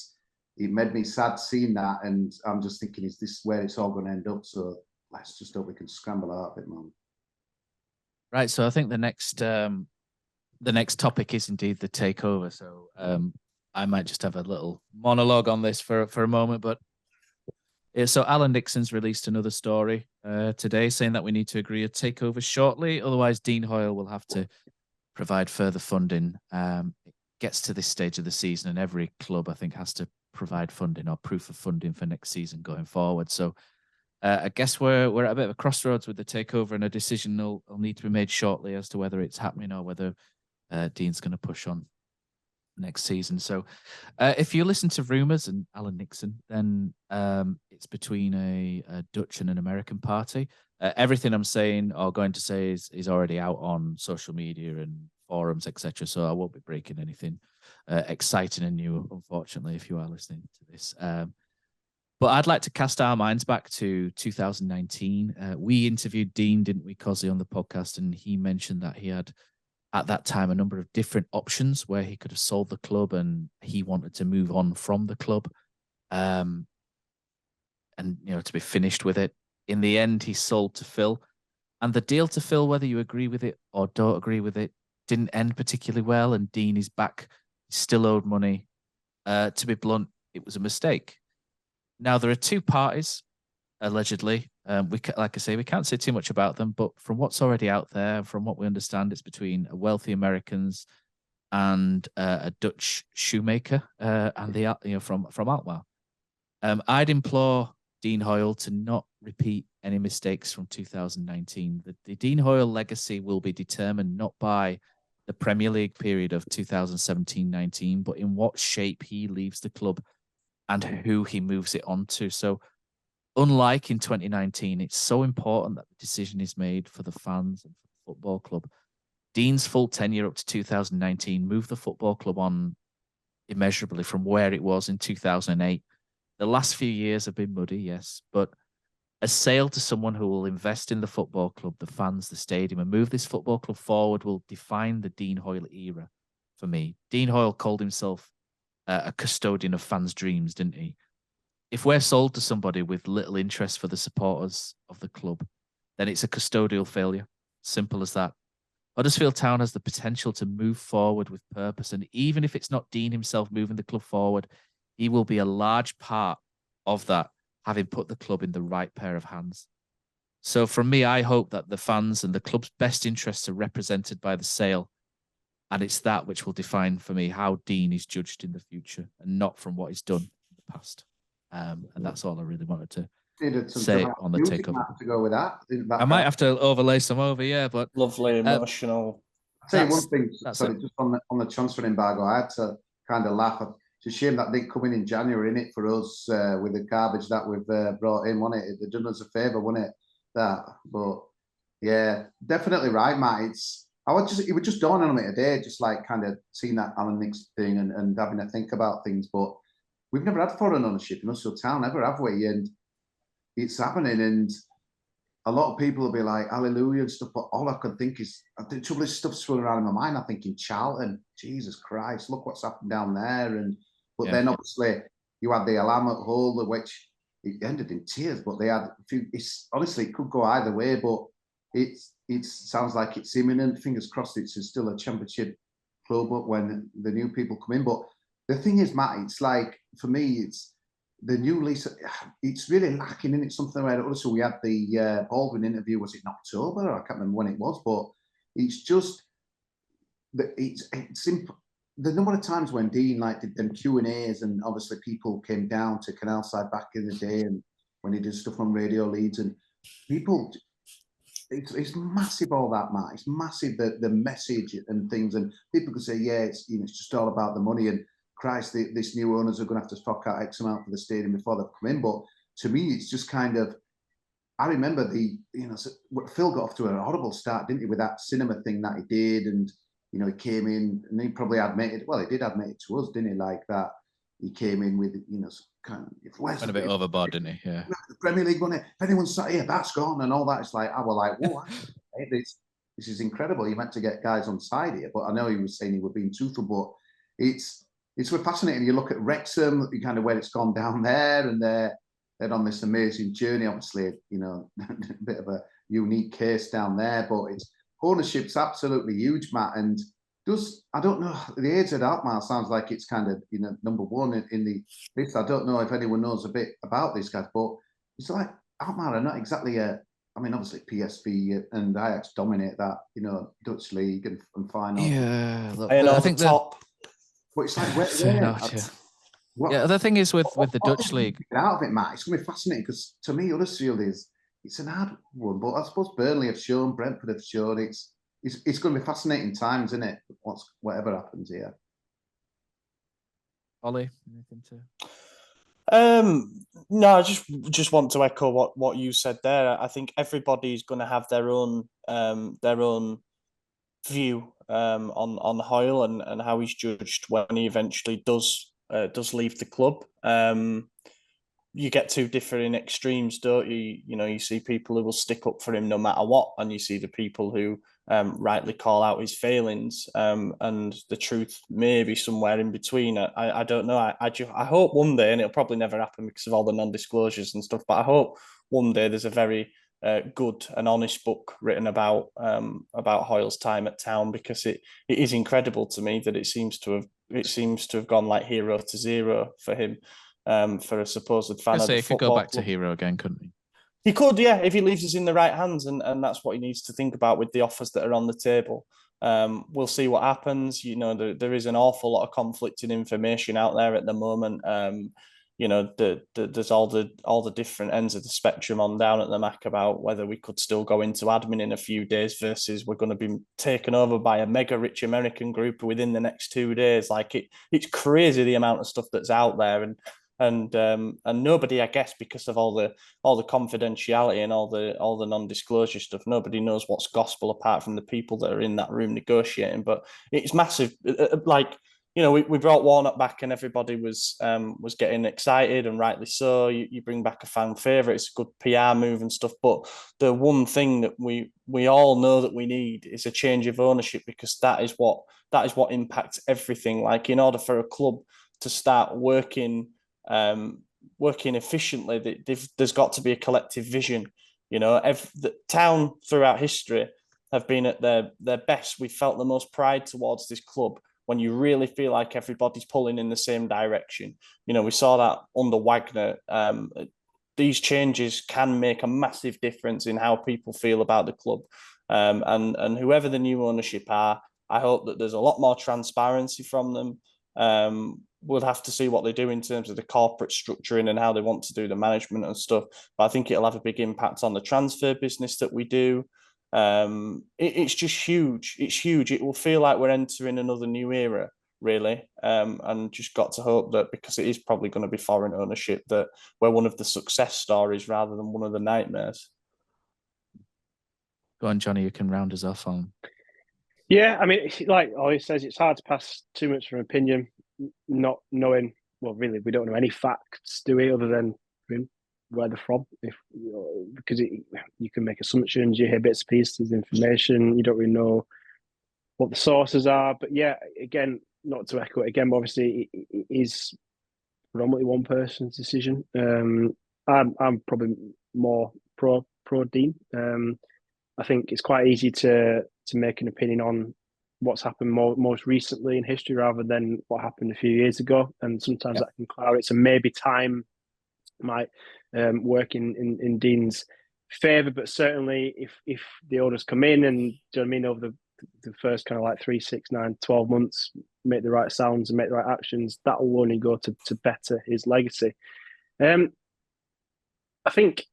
made me sad seeing that, and I'm just thinking, is this where it's all going to end up? So let's just hope we can scramble out a bit more. Right, so I think the next topic is indeed the takeover. So I might just have a little monologue on this for a moment. But yeah, so Alan Nixon's released another story today saying that we need to agree a takeover shortly. Otherwise, Dean Hoyle will have to provide further funding. It gets to this stage of the season, and every club, I think, has to provide funding or proof of funding for next season going forward. So I guess we're at a bit of a crossroads with the takeover, and a decision will need to be made shortly as to whether it's happening or whether Dean's going to push on next season. So if you listen to rumours and Alan Nixon, then it's between a Dutch and an American party. Everything I'm saying or going to say is already out on social media and forums, etc. So I won't be breaking anything exciting and new, unfortunately, if you are listening to this. But I'd like to cast our minds back to 2019. We interviewed Dean, didn't we, Cosy, on the podcast, and he mentioned that he had, at that time, a number of different options where he could have sold the club, and he wanted to move on from the club, and to be finished with it. In the end, he sold to Phil, and the deal to Phil, whether you agree with it or don't agree with it, didn't end particularly well, and Dean is back. He's still owed money. To be blunt, it was a mistake. Now, there are two parties, allegedly. Like I say, we can't say too much about them, but from what's already out there, from what we understand, it's between wealthy Americans and a Dutch shoemaker, and from Alkmaar. I'd implore Dean Hoyle to not repeat any mistakes from 2019. The Dean Hoyle legacy will be determined not by the Premier League period of 2017-19, but in what shape he leaves the club and who he moves it on to. So unlike in 2019, it's so important that the decision is made for the fans and for the football club. Dean's full tenure up to 2019 moved the football club on immeasurably from where it was in 2008. The last few years have been muddy, yes, but a sale to someone who will invest in the football club, the fans, the stadium, and move this football club forward will define the Dean Hoyle era for me. Dean Hoyle called himself a custodian of fans' dreams, didn't he? If we're sold to somebody with little interest for the supporters of the club, then it's a custodial failure. Simple as that. Huddersfield Town has the potential to move forward with purpose, and even if it's not Dean himself moving the club forward, he will be a large part of that, having put the club in the right pair of hands. So from me, I hope that the fans and the club's best interests are represented by the sale, and it's that which will define for me how Dean is judged in the future, and not from what he's done in the past. And that's all I really wanted to say on the takeover. To go with that, I might have to overlay some over, yeah, but lovely emotional. I'll tell you one thing. Sorry, just on the transfer embargo, I had to kind of laugh. It's a shame that didn't come in January, innit, for us with the garbage that we've brought in, wasn't it? They've done us a favour, wasn't it? That, but yeah, definitely right, Matt. It was just dawning on me today, just like kind of seeing that Alan Nixon thing and having to think about things. But we've never had foreign ownership in Huddersfield Town, ever, have we? And it's happening, and a lot of people will be like, hallelujah and stuff, but all I could think is, the trouble is stuff swirling around in my mind. I'm thinking, Charlton, Jesus Christ, look what's happened down there. But then obviously you had the alarm at Hull, which it ended in tears. But they had a few. It's honestly, it could go either way, but it sounds like it's imminent. Fingers crossed, it's still a Championship club when the new people come in. But the thing is, Matt, it's like for me, it's the new lease. It's really lacking in it. Something where also we had the Baldwin interview. Was it in October? I can't remember when it was, but it's just it's simple. The number of times when Dean did them Q&As, and obviously people came down to Canalside back in the day, and when he did stuff on Radio Leeds, and people, it's massive, all that, Matt. It's massive, the message and things, and people could say, yeah, it's it's just all about the money, and Christ, this new owners are going to have to fork out X amount for the stadium before they've come in. But to me, it's just kind of, I remember Phil got off to a horrible start, didn't he, with that cinema thing that he did, and he came in and he probably admitted, well, he did admit it to us, didn't he? Like that, he came in with, kind of, went a bit overboard, didn't he? Yeah. The Premier League money, if anyone's sat here, that's gone and all that. It's like, I was like, whoa, this is incredible. You meant to get guys on side here, but I know he was saying he was being truthful, but it's fascinating. You look at Wrexham, kind of where it's gone down there, and they're on this amazing journey. Obviously, a bit of a unique case down there, but ownership's absolutely huge, Matt. And I don't know, the age at Alkmaar sounds like it's kind of number one in the list. I don't know if anyone knows a bit about these guys, but it's like Alkmaar are not exactly obviously PSV and Ajax dominate that Dutch league and final. Yeah, look, I think the top. But it's like the thing is with the Dutch league, out of it, Matt, it's going to be fascinating because to me, Huddersfield it's an hard one, but I suppose Burnley have shown, Brentford have shown. It's going to be fascinating times, isn't it? Whatever happens here. Ollie, anything to? No, I just want to echo what you said there. I think everybody's going to have their own view on Hoyle and how he's judged when he eventually does leave the club. You get two differing extremes, don't you? You see people who will stick up for him no matter what, and you see the people who rightly call out his failings. And the truth may be somewhere in between. I don't know. I hope one day, and it'll probably never happen because of all the non-disclosures and stuff, but I hope one day there's a very good and honest book written about Hoyle's time at Town, because it is incredible to me that it seems to have gone like hero to zero for him. For a supposed fan of the he could go back to hero again, couldn't he? He could, yeah, if he leaves us in the right hands, and that's what he needs to think about with the offers that are on the table. We'll see what happens. There is an awful lot of conflicting information out there at the moment. There's all the different ends of the spectrum on down at the MAC about whether we could still go into admin in a few days versus we're going to be taken over by a mega rich American group within the next 2 days. It's crazy the amount of stuff that's out there, and nobody, I guess, because of all the confidentiality and all the non-disclosure stuff, nobody knows what's gospel apart from the people that are in that room negotiating. But it's massive. We brought Warnock back and everybody was getting excited, and rightly so. You bring back a fan favourite, it's a good PR move and stuff. But the one thing that we all know that we need is a change of ownership, because that is what impacts everything. In order for a club to start working efficiently, there's got to be a collective vision. The Town throughout history have been at their best. We felt the most pride towards this club when you really feel like everybody's pulling in the same direction. We saw that under Wagner. These changes can make a massive difference in how people feel about the club. And whoever the new ownership are, I hope that there's a lot more transparency from them. We'll have to see what they do in terms of the corporate structuring and how they want to do the management and stuff. But I think it'll have a big impact on the transfer business that we do. It's just huge. It's huge. It will feel like we're entering another new era, really. And just got to hope that, because it is probably going to be foreign ownership, that we're one of the success stories rather than one of the nightmares. Go on, Johnny, you can round us off on. Yeah, I mean, like Ollie says, it's hard to pass too much from opinion, not knowing. Well, really, we don't know any facts, do we, other than where they're from? Because you can make assumptions, you hear bits and pieces of information, you don't really know what the sources are. But yeah, again, not to echo it again, but obviously it is predominantly one person's decision. I'm probably more pro Dean. I think it's quite easy to make an opinion on what's happened most recently in history rather than what happened a few years ago, and sometimes that can cloud it. So maybe time might work in Dean's favour, but certainly if the orders come in and, do you know what I mean, over the first kind of like 3, 6, 9, 12 months, make the right sounds and make the right actions, that will only go to better his legacy. I think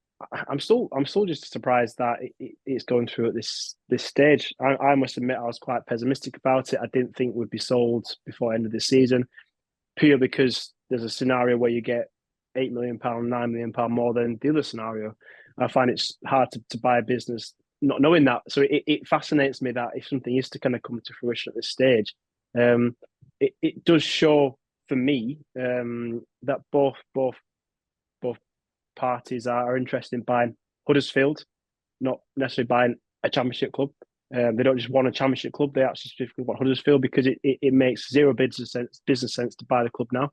I'm still just surprised that it's going through at this stage. I must admit I was quite pessimistic about it. I didn't think we'd be sold before the end of the season, purely because there's a scenario where you get £8 million, £9 million more than the other scenario. I find it's hard to buy a business not knowing that. So it fascinates me that if something is to kind of come to fruition at this stage, it does show for me that both parties are interested in buying Huddersfield, not necessarily buying a championship club. They don't just want a championship club; they actually specifically want Huddersfield because it makes zero business sense to buy the club now,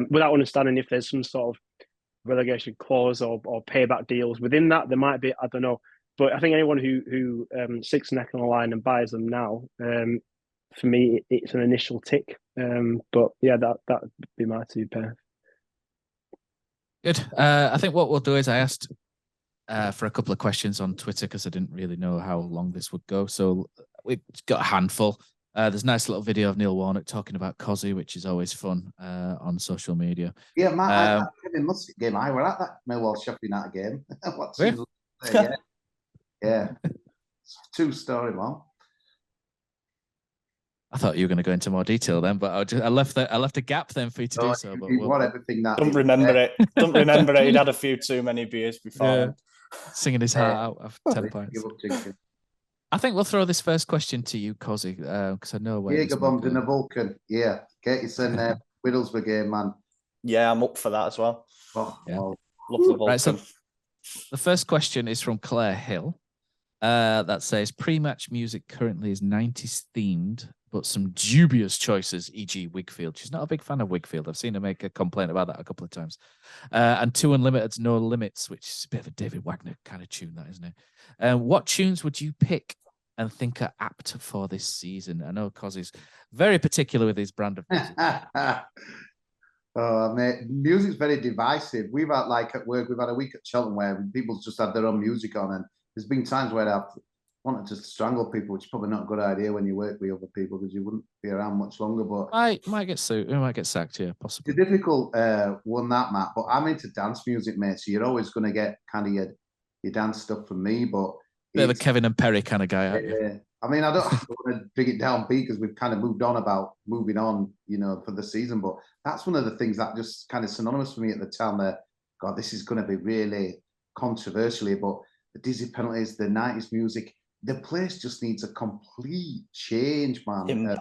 without understanding if there's some sort of relegation clause or payback deals within that. There might be, I don't know, but I think anyone who sticks a neck on the line and buys them now, for me, it's an initial tick. But yeah, that would be my 2 pair. Good. I think what we'll do is I asked for a couple of questions on Twitter because I didn't really know how long this would go. So we've got a handful. There's a nice little video of Neil Warnock talking about Cozzy, which is always fun on social media. Yeah, Matt, that Kevin Muscat game, I were at that Millwall Sheffield United game. Yeah. True story, man. I thought you were going to go into more detail then, but I left a gap then for you to do so. But everything that don't remember it. Don't remember it. He'd had a few too many beers before. Yeah. Singing his heart out of 10 pints. I think we'll throw this first question to you, Cozzy, because I know where. Jaeger bombed in a Vulcan. Yeah, get you send Middlesbrough game, man. Yeah, I'm up for that as well. Oh, yeah. Love the Vulcan. Right, so the first question is from Claire Hill. That says pre-match music currently is 90s themed, but some dubious choices, e.g. Wigfield. She's not a big fan of Wigfield. I've seen her make a complaint about that a couple of times. And 2 Unlimited's No Limits, which is a bit of a David Wagner kind of tune, that, isn't it? What tunes would you pick and think are apt for this season? I know Cozzy's very particular with his brand of music. Oh, mate, music's very divisive. We've had, like, at work, we've had a week at Cheltenham where people's just had their own music on, and there's been times where I've wanted to strangle people, which is probably not a good idea when you work with other people because you wouldn't be around much longer. But might get sued. It might get sacked. Yeah, possibly. It's a difficult one, that, Matt. But I'm into dance music, mate. So you're always going to get kind of your dance stuff from me. But bit of a Kevin and Perry kind of guy, aren't you? Yeah. I mean, I don't want to bring it down, B, because we've kind of moved on, for the season. But that's one of the things that just kind of synonymous for me at the time. There, God, this is going to be really controversial, but the dizzy penalties, the 90s music, the place just needs a complete change, man.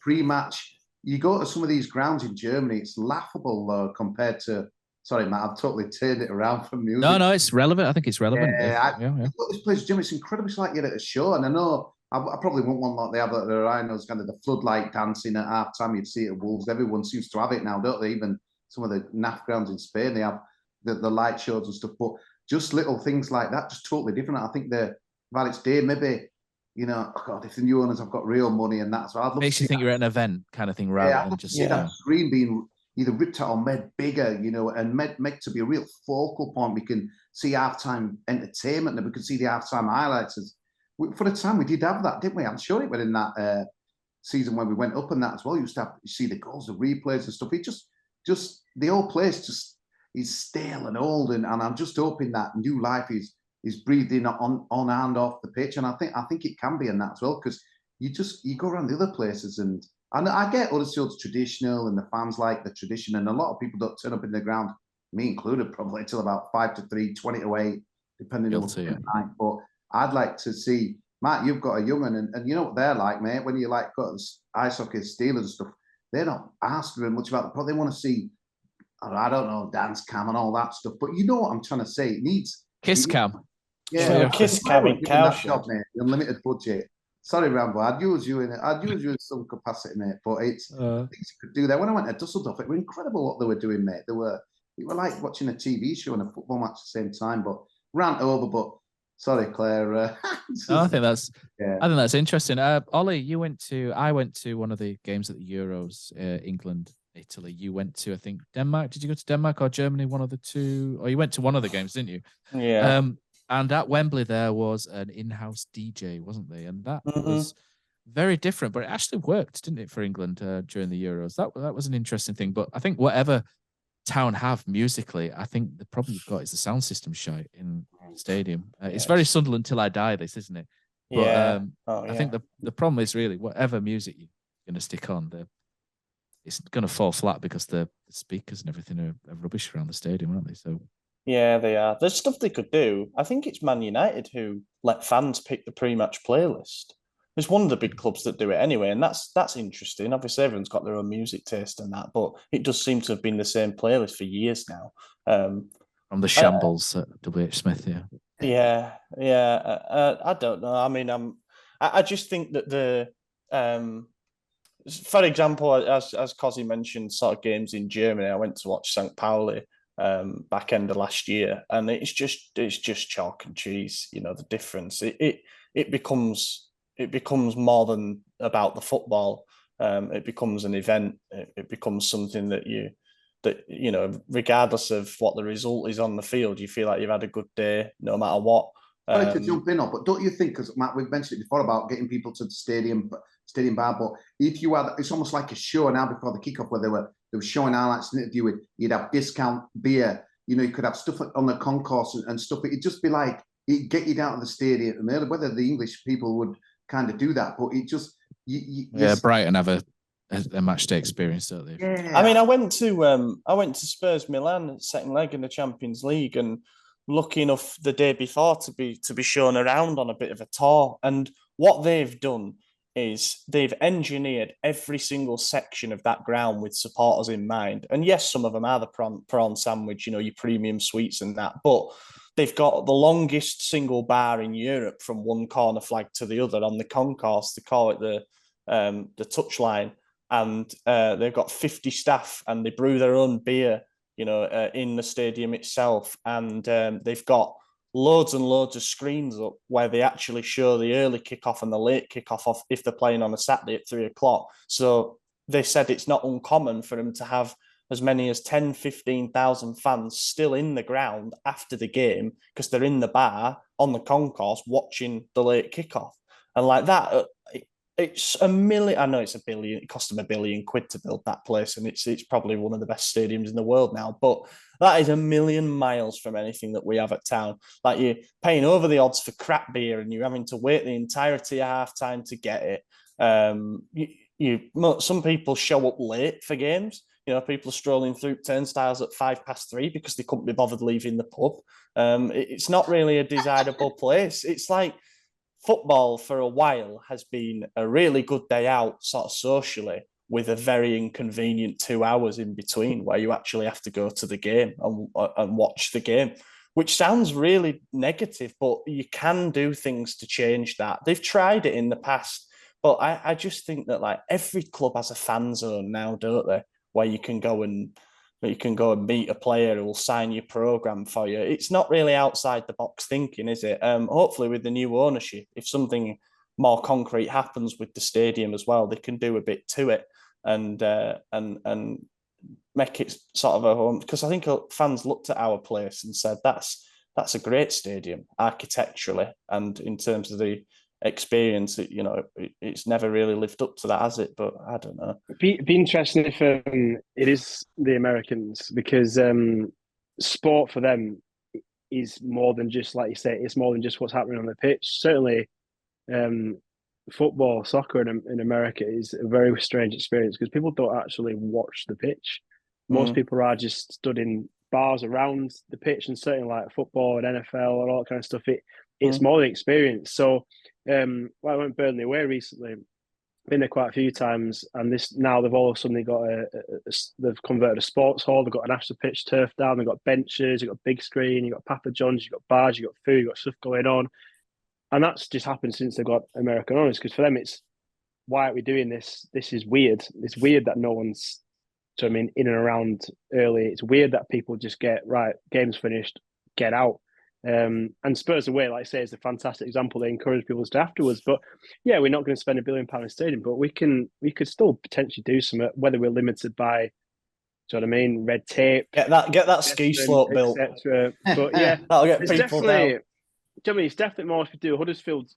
Pre-match, you go to some of these grounds in Germany, it's laughable compared to. Sorry, Matt, I've totally turned it around from music. No, it's relevant. I think it's relevant. Yeah. This place, Jim, it's incredible. It's like you're at a show, and I know I probably want one like they have at the Rhinos, kind of the floodlight dancing at half time. You'd see it at Wolves. Everyone seems to have it now, don't they? Even some of the NAF grounds in Spain, they have the light shows and stuff. But just little things like that, just totally different. I think they're about its day, maybe, God, if the new owners have got real money and that. So I'd love makes you think you're at an event kind of thing rather than just. See that screen being either ripped out or made bigger, and made to be a real focal point. We can see halftime entertainment, and we can see the halftime highlights. For the time, we did have that, didn't we? I'm sure it was in that season when we went up and that as well. You used to see the goals, the replays and stuff. It just the whole place just is stale and old, and I'm just hoping that new life is breathed in on and off the pitch. And I think it can be in that as well, because you go around the other places and I get Huddersfield's traditional and the fans like the tradition, and a lot of people don't turn up in the ground, me included, probably till about 5 to 3, 20 to 8, depending on the night. But I'd like to see, Matt, you've got a young one, and you know what they're like, mate. When you got ice hockey, Steelers and stuff, they're not asking very much about the product. They want to see, I don't know, dance cam and all that stuff. But you know what I'm trying to say? It needs kiss cam. Yeah, kiss cam and job, mate. Unlimited budget. Sorry, Rambo. I'd use you in some capacity, mate. But it's things you could do there. When I went to Dusseldorf, it was incredible what they were doing, mate. They were it was like watching a TV show and a football match at the same time. But rant over. But sorry, Claire. No, I think that's yeah. I think that's interesting. Ollie, I went to one of the games at the Euros, England, Italy. You went to, I think, Denmark. Did you go to Denmark or Germany? One of the two. Or you went to one of the games, didn't you? Yeah. And at Wembley there was an in-house DJ, wasn't there? And that was very different, but it actually worked, didn't it, for England during the Euros? That was an interesting thing. But I think whatever Town have musically, I think the problem you've got is the sound system shite in the stadium. It's very Sunderland till I die, this, isn't it? But I think the problem is really whatever music you're going to stick on, it's going to fall flat because the speakers and everything are rubbish around the stadium, aren't they? So yeah, they are. There's stuff they could do. I think it's Man United who let fans pick the pre-match playlist. There's one of the big clubs that do it anyway, and that's interesting. Obviously, everyone's got their own music taste and that, but it does seem to have been the same playlist for years now. From the shambles at WH Smith, yeah. I don't know. I mean, I just think that for example, as Cosy mentioned, sort of games in Germany. I went to watch St. Pauli back end of last year, and it's just chalk and cheese. You know, the difference. It becomes more than about the football. It becomes an event. It becomes something that you know, regardless of what the result is on the field, you feel like you've had a good day no matter what. Sorry to jump in, but don't you think, because Matt, we've mentioned it before about getting people to the stadium bar, but if you had, it's almost like a show now before the kickoff where they were showing highlights and interviewing, you'd have discount beer, you know, you could have stuff on the concourse and stuff. It'd just be like, it'd get you down to the stadium early, whether the English people would kind of do that, but it just... Brighton have a match day experience, don't they? Yeah. I mean, I went to Spurs Milan second leg in the Champions League, and lucky enough the day before to be shown around on a bit of a tour. And what they've done is they've engineered every single section of that ground with supporters in mind. And yes, some of them are the prawn sandwich, you know, your premium suites and that, but they've got the longest single bar in Europe from one corner flag to the other on the concourse. They call it the touchline. And they've got 50 staff, and they brew their own beer, you know, in the stadium itself. And they've got loads and loads of screens up where they actually show the early kickoff and the late kickoff off if they're playing on a Saturday at 3:00. So they said it's not uncommon for them to have as many as 10, 15,000 fans still in the ground after the game because they're in the bar on the concourse watching the late kickoff. And like that, it's $1 million. I know it's $1 billion. It cost them £1 billion to build that place, and it's probably one of the best stadiums in the world now. But that is 1,000,000 miles from anything that we have at Town. Like, you're paying over the odds for crap beer, and you're having to wait the entirety of half time to get it. Some people show up late for games. You know, people strolling through turnstiles at 3:05 because they couldn't be bothered leaving the pub. It's not really a desirable place. It's like, football for a while has been a really good day out sort of socially, with a very inconvenient 2 hours in between where you actually have to go to the game and watch the game, which sounds really negative, but you can do things to change that. They've tried it in the past, but I just think that, like, every club has a fan zone now, don't they, where you can go and meet a player who will sign your program for you. It's not really outside the box thinking, is it? Hopefully with the new ownership, if something more concrete happens with the stadium as well, they can do a bit to it and make it sort of a home. Because I think fans looked at our place and said, that's a great stadium architecturally, and in terms of the experience, it's never really lived up to that, has it? But I don't know. Be interesting if it is the Americans, because sport for them is more than just, like you say, it's more than just what's happening on the pitch. Certainly, football, soccer in America is a very strange experience because people don't actually watch the pitch. Most people are just stood in bars around the pitch, and certainly like football and NFL and all that kind of stuff. It's more than experience. So I went Burnley away recently. Been there quite a few times, and now they've all of a sudden got they've converted a sports hall. They've got an after pitch turf down. They've got benches. You've got big screen. You've got Papa John's. You've got bars. You've got food. You've got stuff going on, and that's just happened since they've got American owners. Because for them, it's, why aren't we doing this? This is weird. It's weird that no one's So I mean, in and around early, it's weird that people just get right. Game's finished, get out. And Spurs away, like I say, is a fantastic example. They encourage people to stay afterwards. But yeah, we're not going to spend £1 billion in stadium, but we could still potentially do something. Whether we're limited by, do you know what I mean, red tape, get that ski slope built, etc. But yeah, that'll get it's people definitely. down. Do you know what I mean? It's definitely more if we do. Huddersfield,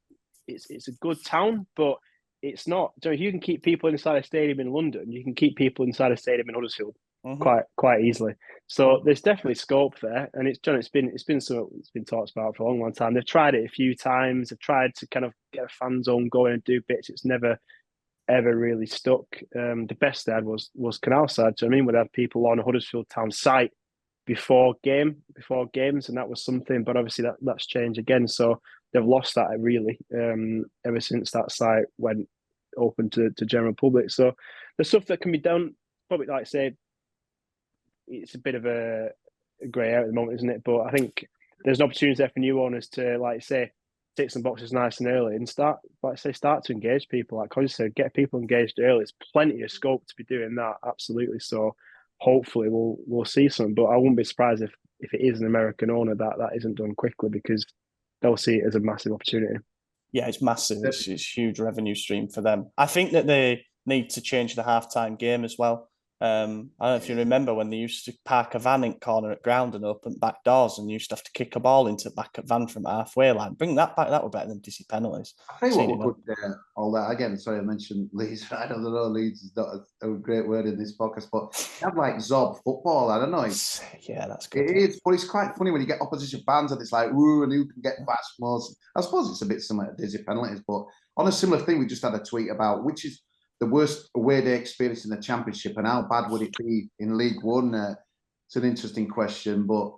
it's a good town, but it's not. Do you know, you can keep people inside a stadium in London. You can keep people inside a stadium in Huddersfield quite easily. So there's definitely scope there, and it's been talked about for a long time. They've tried it a few times. They've tried to kind of get a fan zone going and do bits. It's never ever really stuck. The best they had was Canal Side. So I mean, we'd have people on a Huddersfield Town site before games, and that was something. But obviously that's changed again. So they've lost that really ever since that site went open to general public. So the stuff that can be done, probably like I say, it's a bit of a grey area at the moment, isn't it? But I think there's an opportunity there for new owners to, like say, tick some boxes nice and early and start to engage people. Like Cody said, get people engaged early. There's plenty of scope to be doing that, absolutely. So hopefully we'll see some. But I wouldn't be surprised if it is an American owner that isn't done quickly, because they'll see it as a massive opportunity. Yeah, it's massive. It's a huge revenue stream for them. I think that they need to change the halftime game as well. I don't know if you remember when they used to park a van in corner at ground and open back doors, and you used to have to kick a ball into the back of van from halfway line. Bring that back. That would be better than Dizzy penalties. I tell you what, we could all that again. Sorry, I mentioned Leeds. I don't know. Leeds is not a great word in this podcast, but have like Zob football. I don't know. Yeah, that's good. It is, but it's quite funny when you get opposition fans and it's like, woo, and who can get bashed most. I suppose it's a bit similar to Dizzy penalties, but on a similar thing, we just had a tweet about which is the worst away day experience in the Championship, and how bad would it be in League One? It's an interesting question, but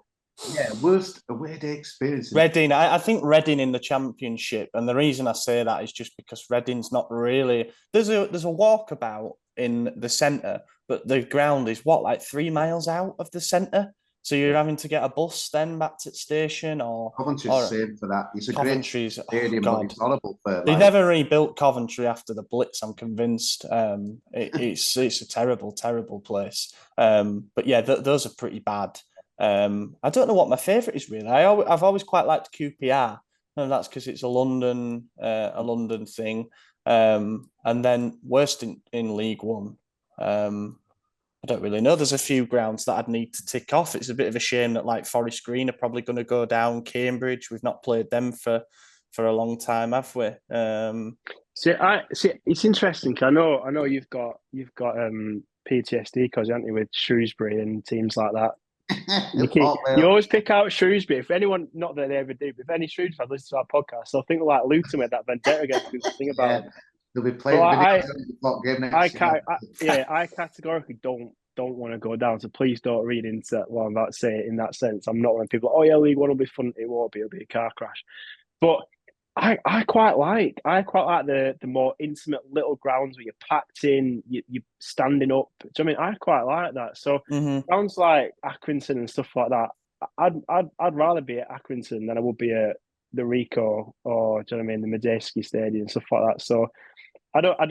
yeah, worst away day experience. Reading, I think Reading in the Championship, and the reason I say that is just because Reading's not really. There's a walkabout in the centre, but the ground is like 3 miles out of the centre. So you're having to get a bus then back to the station, or Coventry's same for that. It's a Coventry's great stadium, but it's horrible for. They never rebuilt Coventry after the Blitz. I'm convinced. It's a terrible, terrible place. But yeah, those are pretty bad. I don't know what my favourite is really. I've always quite liked QPR, and that's because it's a London thing. And then worst in League One. I don't really know. There's a few grounds that I'd need to tick off. It's a bit of a shame that like Forest Green are probably going to go down. Cambridge, we've not played them for a long time, have we? See, it's interesting because I know you've got PTSD because aren't you, with Shrewsbury and teams like that. You always pick out Shrewsbury. If anyone, not that they ever do, but if any Shrewsbury fans listen to our podcast, they'll think like Luton with that vendetta against the thing about. Yeah. They'll be playing. I categorically don't want to go down. So please don't read into what I'm about to say in that sense. I'm not one of people. Oh yeah, League One will be fun. It won't be. It'll be a car crash. But I quite like the more intimate little grounds where you're packed in, you're standing up. Do you know what I mean? I quite like that. So grounds like Accrington and stuff like that. I'd rather be at Accrington than I would be at the Rico or, do you know what I mean, the Medeski Stadium and stuff like that. So I don't want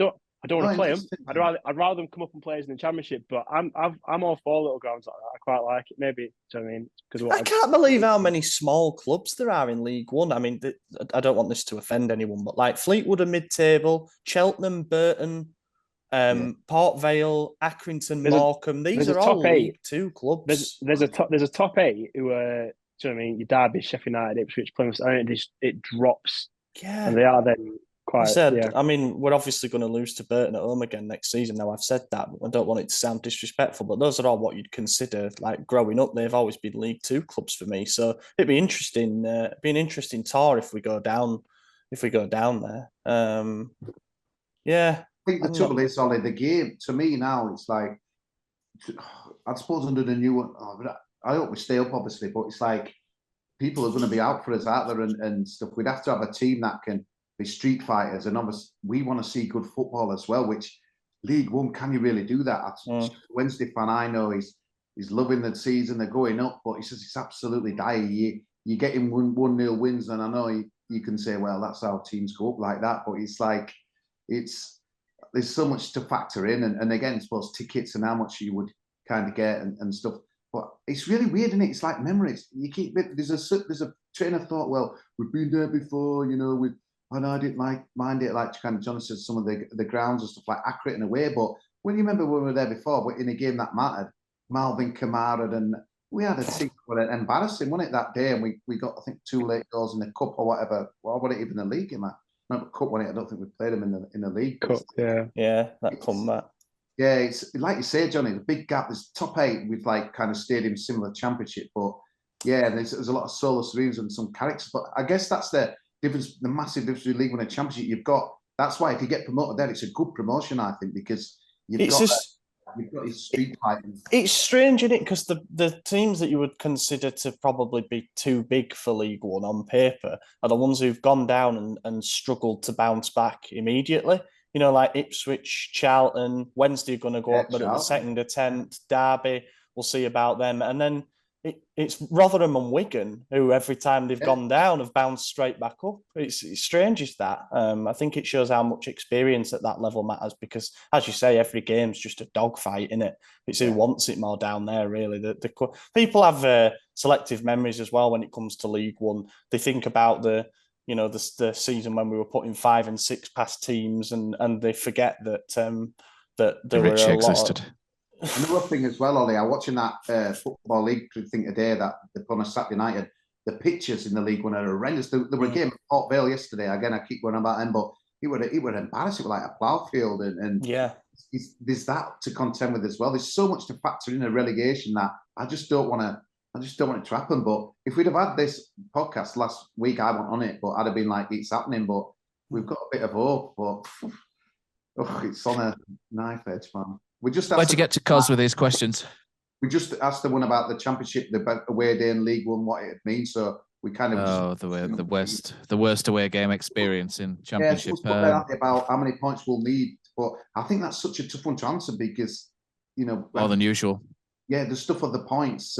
to play them. I'd rather them come up and play us in the Championship. But I'm all for little grounds like that. I quite like it. Maybe, do you know what I mean? Because I can't believe how many small clubs there are in League One. I mean, I don't want this to offend anyone, but like Fleetwood are mid-table, Cheltenham, Burton, Port Vale, Accrington, Morecambe. These are all League Two clubs. There's a top 8 who are. Do you know what I mean? Your Derby, Sheffield United, Ipswich, Plymouth. It drops. Yeah, and they are then quite. I mean, we're obviously going to lose to Burton at home again next season. Now I've said that. I don't want it to sound disrespectful, but those are all what you'd consider like growing up. They've always been League Two clubs for me. So it'd be interesting. Be an interesting tour if we go down. There. Yeah. I think the trouble is, Ollie, the game to me now it's like. I suppose under the new one. I hope we stay up, obviously, but it's like people are going to be out for us out there and stuff. We'd have to have a team that can be street fighters, and obviously we want to see good football as well. Which League One, can you really do that? Wednesday fan I know he's loving the season. They're going up, but he says it's absolutely dire. You get him 1-0 wins, and I know you can say, well, that's how teams go up like that. But it's like there's so much to factor in, and again, I suppose tickets and how much you would kind of get and stuff. But it's really weird, isn't it? It's like memories. You keep there's a train of thought. Well, we've been there before, you know. And I didn't mind it. Like kind of John said, some of the grounds and stuff like accurate in a way. But when you remember when we were there before, but in a game that mattered, Malvin Kamara and we had a team embarrassing, wasn't it, that day? And we got, I think, 2 late goals in the cup or whatever. Or was it even the league in that? No, cup, wasn't it? I don't think we played them in the league. Cup, yeah, that comeback. Yeah, it's like you say, Johnny, the big gap. There's top 8 with like kind of stadium similar championship, but yeah, there's a lot of solo series and some characters. But I guess that's the difference, the massive difference between League One and Championship. You've got, that's why if you get promoted there, it's a good promotion, I think, because you've got your street fighting. It's strange, isn't it? Because the teams that you would consider to probably be too big for League One on paper are the ones who've gone down and struggled to bounce back immediately. You know, like Ipswich, Charlton, Wednesday are going to go up, but at the second attempt, Derby, we'll see about them. And then it's Rotherham and Wigan, who every time they've gone down have bounced straight back up. It's strange, is that? I think it shows how much experience at that level matters because, as you say, every game's just a dogfight, isn't it? It's who wants it more down there, really. The people have selective memories as well when it comes to League One. They think about the season when we were putting 5 and 6 past teams, and they forget that there were a lot. Another thing as well, Ollie, I'm watching that Football League thing today that they put on Saturday night. The pitches in the League One are horrendous. There were a game at Port Vale yesterday. Again, I keep going on about them, but it would embarrass it like a plough field. And there's that to contend with as well. There's so much to factor in a relegation that I just don't want it to happen. But if we'd have had this podcast last week, I went on it, but I'd have been like, it's happening. But we've got a bit of hope. But it's on a knife edge, man. Where'd you get to, Cos, with these questions? We just asked the one about the Championship, the away day in League One, what it means. So we kind of the worst away game experience in Championship. About how many points we'll need, but I think that's such a tough one to answer because more than usual. Yeah, the stuff of the points,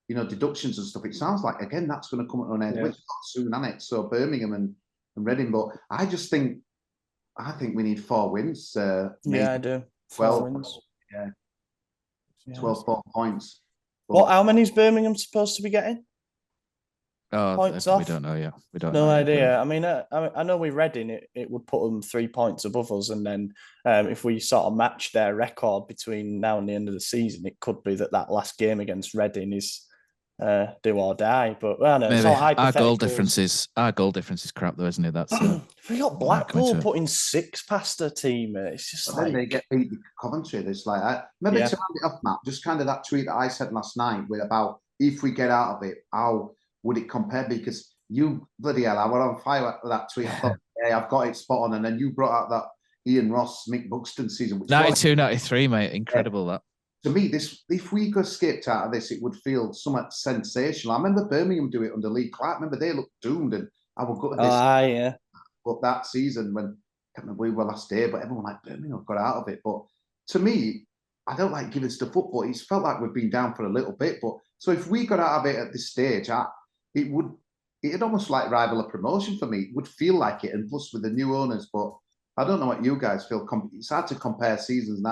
deductions and stuff. It sounds like again that's going to come on end soon, isn't it? So Birmingham and Reading, but I think we need 4 wins. I do. 12 wins. Yeah. 12 points. But how many is Birmingham supposed to be getting? Points off? We don't know yet. We don't know. No idea. I mean, I know with Reading, it would put them 3 points above us. And then if we sort of match their record between now and the end of the season, it could be that last game against Reading is do or die. But I know it's all hypothetical. Our goal difference is crap, though, isn't it? That's we got Blackpool putting 6 past a team. It's just then they get beat with Coventry. There's like maybe to round it off, Matt. Just kind of that tweet that I said last night about if we get out of it, how would it compare? Because you bloody hell, I went on fire with that tweet. I thought, yeah, I've got it spot on, and then you brought out that Ian Ross, Mick Buxton season, which 92-93, mate, incredible that. To me, if we got escaped out of this, it would feel somewhat sensational. I remember Birmingham do it under Lee Clark. I remember they looked doomed, and I would go to this. But that season, when I can't remember we were last day, but everyone like Birmingham got out of it. But to me, I don't like giving stuff up, but it's felt like we've been down for a little bit. But so if we got out of it at this stage, it'd almost like rival a promotion for me. It would feel like it, and plus with the new owners, but. I don't know what you guys feel. It's hard to compare seasons and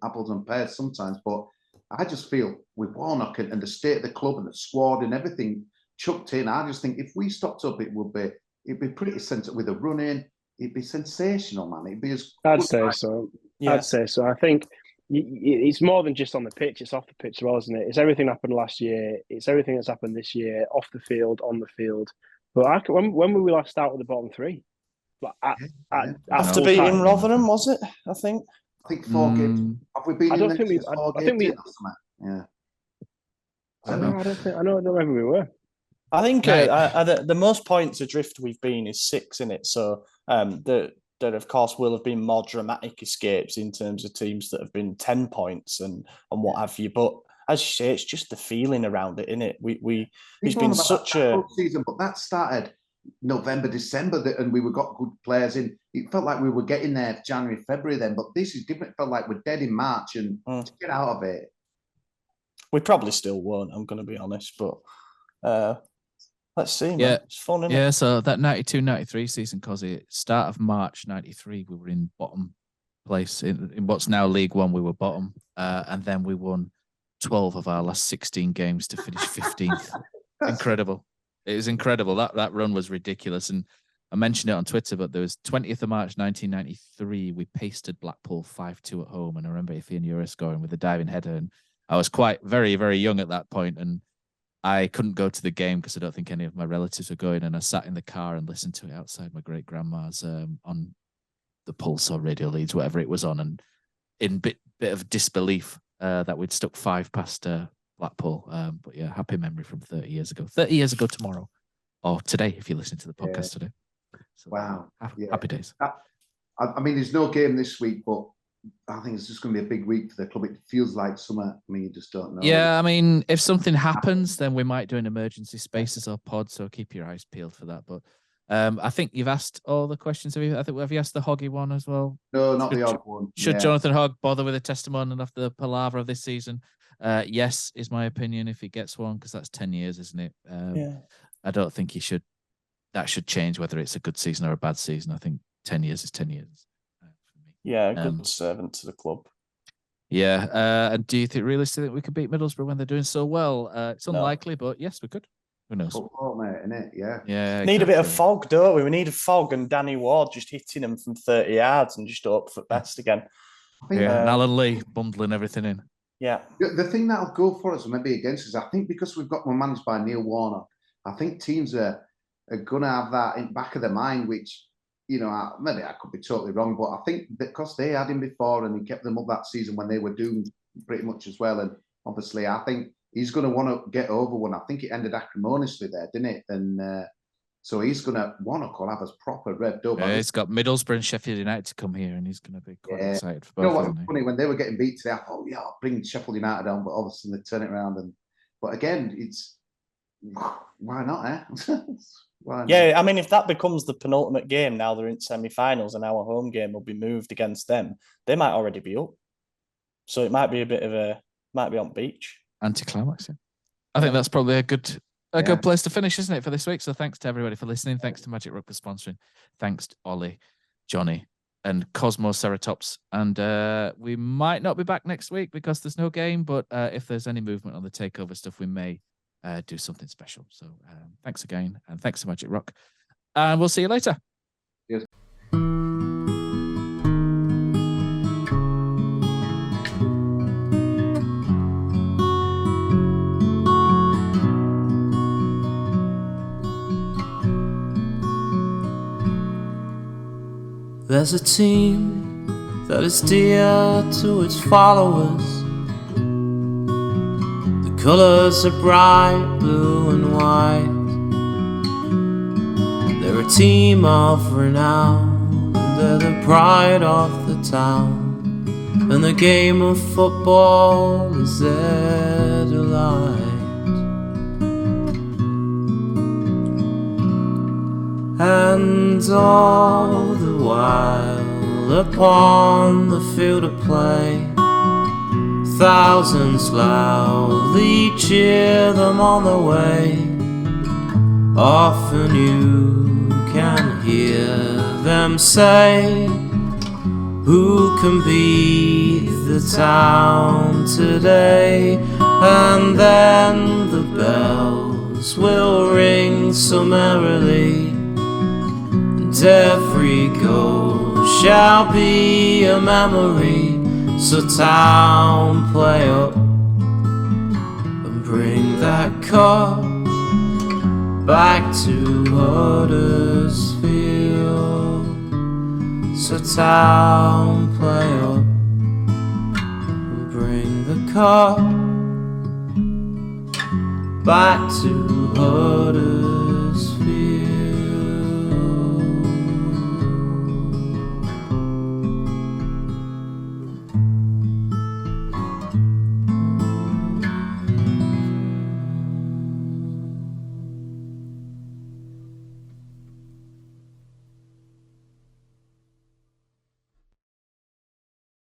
apples and pears sometimes, but I just feel with Warnock and the state of the club and the squad and everything chucked in, I just think if we stopped up, it'd be pretty sensible with a run in. It'd be sensational, man. It'd be as. I'd say so. Yeah. I'd say so. I think it's more than just on the pitch; it's off the pitch as well, isn't it? It's everything that happened last year. It's everything that's happened this year, off the field, on the field. But when were we last out of the bottom 3? After beating Rotherham, was it? I think 4 games. Have we been? I don't think we. I think we. Yeah. I don't know whether we were. I think the most points adrift we've been is 6 in it. So there of course will have been more dramatic escapes in terms of teams that have been 10 points and what have you. But as you say, it's just the feeling around it, isn't it? It's been such a season, but that started November, December, and we got good players in. It felt like we were getting there January, February then, but this is different. It felt like we're dead in March, and to get out of it. We probably still won't, I'm going to be honest, but let's see, man. Yeah. It's fun, isn't it? Yeah, so that 92-93 season, Cosy, start of March 93, we were in bottom place. In what's now League One, we were bottom, and then we won 12 of our last 16 games to finish 15th. Incredible. It was incredible. That run was ridiculous. And I mentioned it on Twitter, but there was 20th of March 1993. We pasted Blackpool 5-2 at home. And I remember Ife and Ura scoring with a diving header. And I was quite very, very young at that point, and I couldn't go to the game because I don't think any of my relatives were going. And I sat in the car and listened to it outside my great grandma's on the Pulse or Radio Leeds, whatever it was on, and in bit of disbelief that we'd stuck 5 past Blackpool. But yeah, happy memory from 30 years ago. 30 years ago tomorrow, or today if you're listening to the podcast today. So, wow, happy days. I mean, there's no game this week, but I think it's just going to be a big week for the club. It feels like summer. I mean, you just don't know. Yeah, I mean, if something happens, then we might do an emergency spaces or pod, so keep your eyes peeled for that. But I think you've asked all the questions. Have you asked the Hoggy one as well? No, not the odd one. Should Jonathan Hogg bother with a testimonial after the palaver of this season? Yes, is my opinion, if he gets one, because that's 10 years, isn't it? I don't think he should. That should change whether it's a good season or a bad season. I think 10 years is 10 years. Yeah, a good servant to the club. Yeah, and do you think realistically we could beat Middlesbrough when they're doing so well? It's unlikely, but yes, we could. Who knows? Football, mate, innit? Yeah. Yeah. Need a bit of fog, don't we? We need a fog and Danny Ward just hitting them from 30 yards and just hope for best again. And Alan Lee bundling everything in. Yeah. The thing that'll go for us, or maybe against us, I think because we've got one managed by Neil Warnock, I think teams are going to have that in the back of their mind, which, you know, maybe I could be totally wrong, but I think because they had him before and he kept them up that season when they were doomed pretty much as well. And obviously, I think he's going to want to get over one. I think it ended acrimoniously there, didn't it? And so he's going to want to have us proper revved up. Yeah, he's got Middlesbrough and Sheffield United to come here, and he's going to be quite excited for both. You know what's funny? When they were getting beat today, I thought, yeah, I'll bring Sheffield United on, but obviously they turn it around. But again, it's why not, eh? Yeah, I mean, if that becomes the penultimate game, now they're in semi-finals and our home game will be moved against them, they might already be up. So it might be a bit of might be on beach. Anticlimax, yeah. I think that's probably a good place to finish, isn't it, for this week? So thanks to everybody for listening. Thanks to Magic Rook for sponsoring. Thanks to Ollie, Johnny, and Cosmo Ceratops. And we might not be back next week because there's no game, but if there's any movement on the takeover stuff, we may do something special. So thanks again, and thanks to Magic Rock, and we'll see you later. Yes. There's a team that is dear to its followers. Colours are bright blue and white. They're a team of renown, they're the pride of the town, and the game of football is their delight. And all the while upon the field of play, thousands loudly cheer them on the way. Often you can hear them say, who can beat the town today? And then the bells will ring so merrily, and every goal shall be a memory. So town, play up and bring that cup back to Huddersfield. So town, play up and bring the cup back to Huddersfield.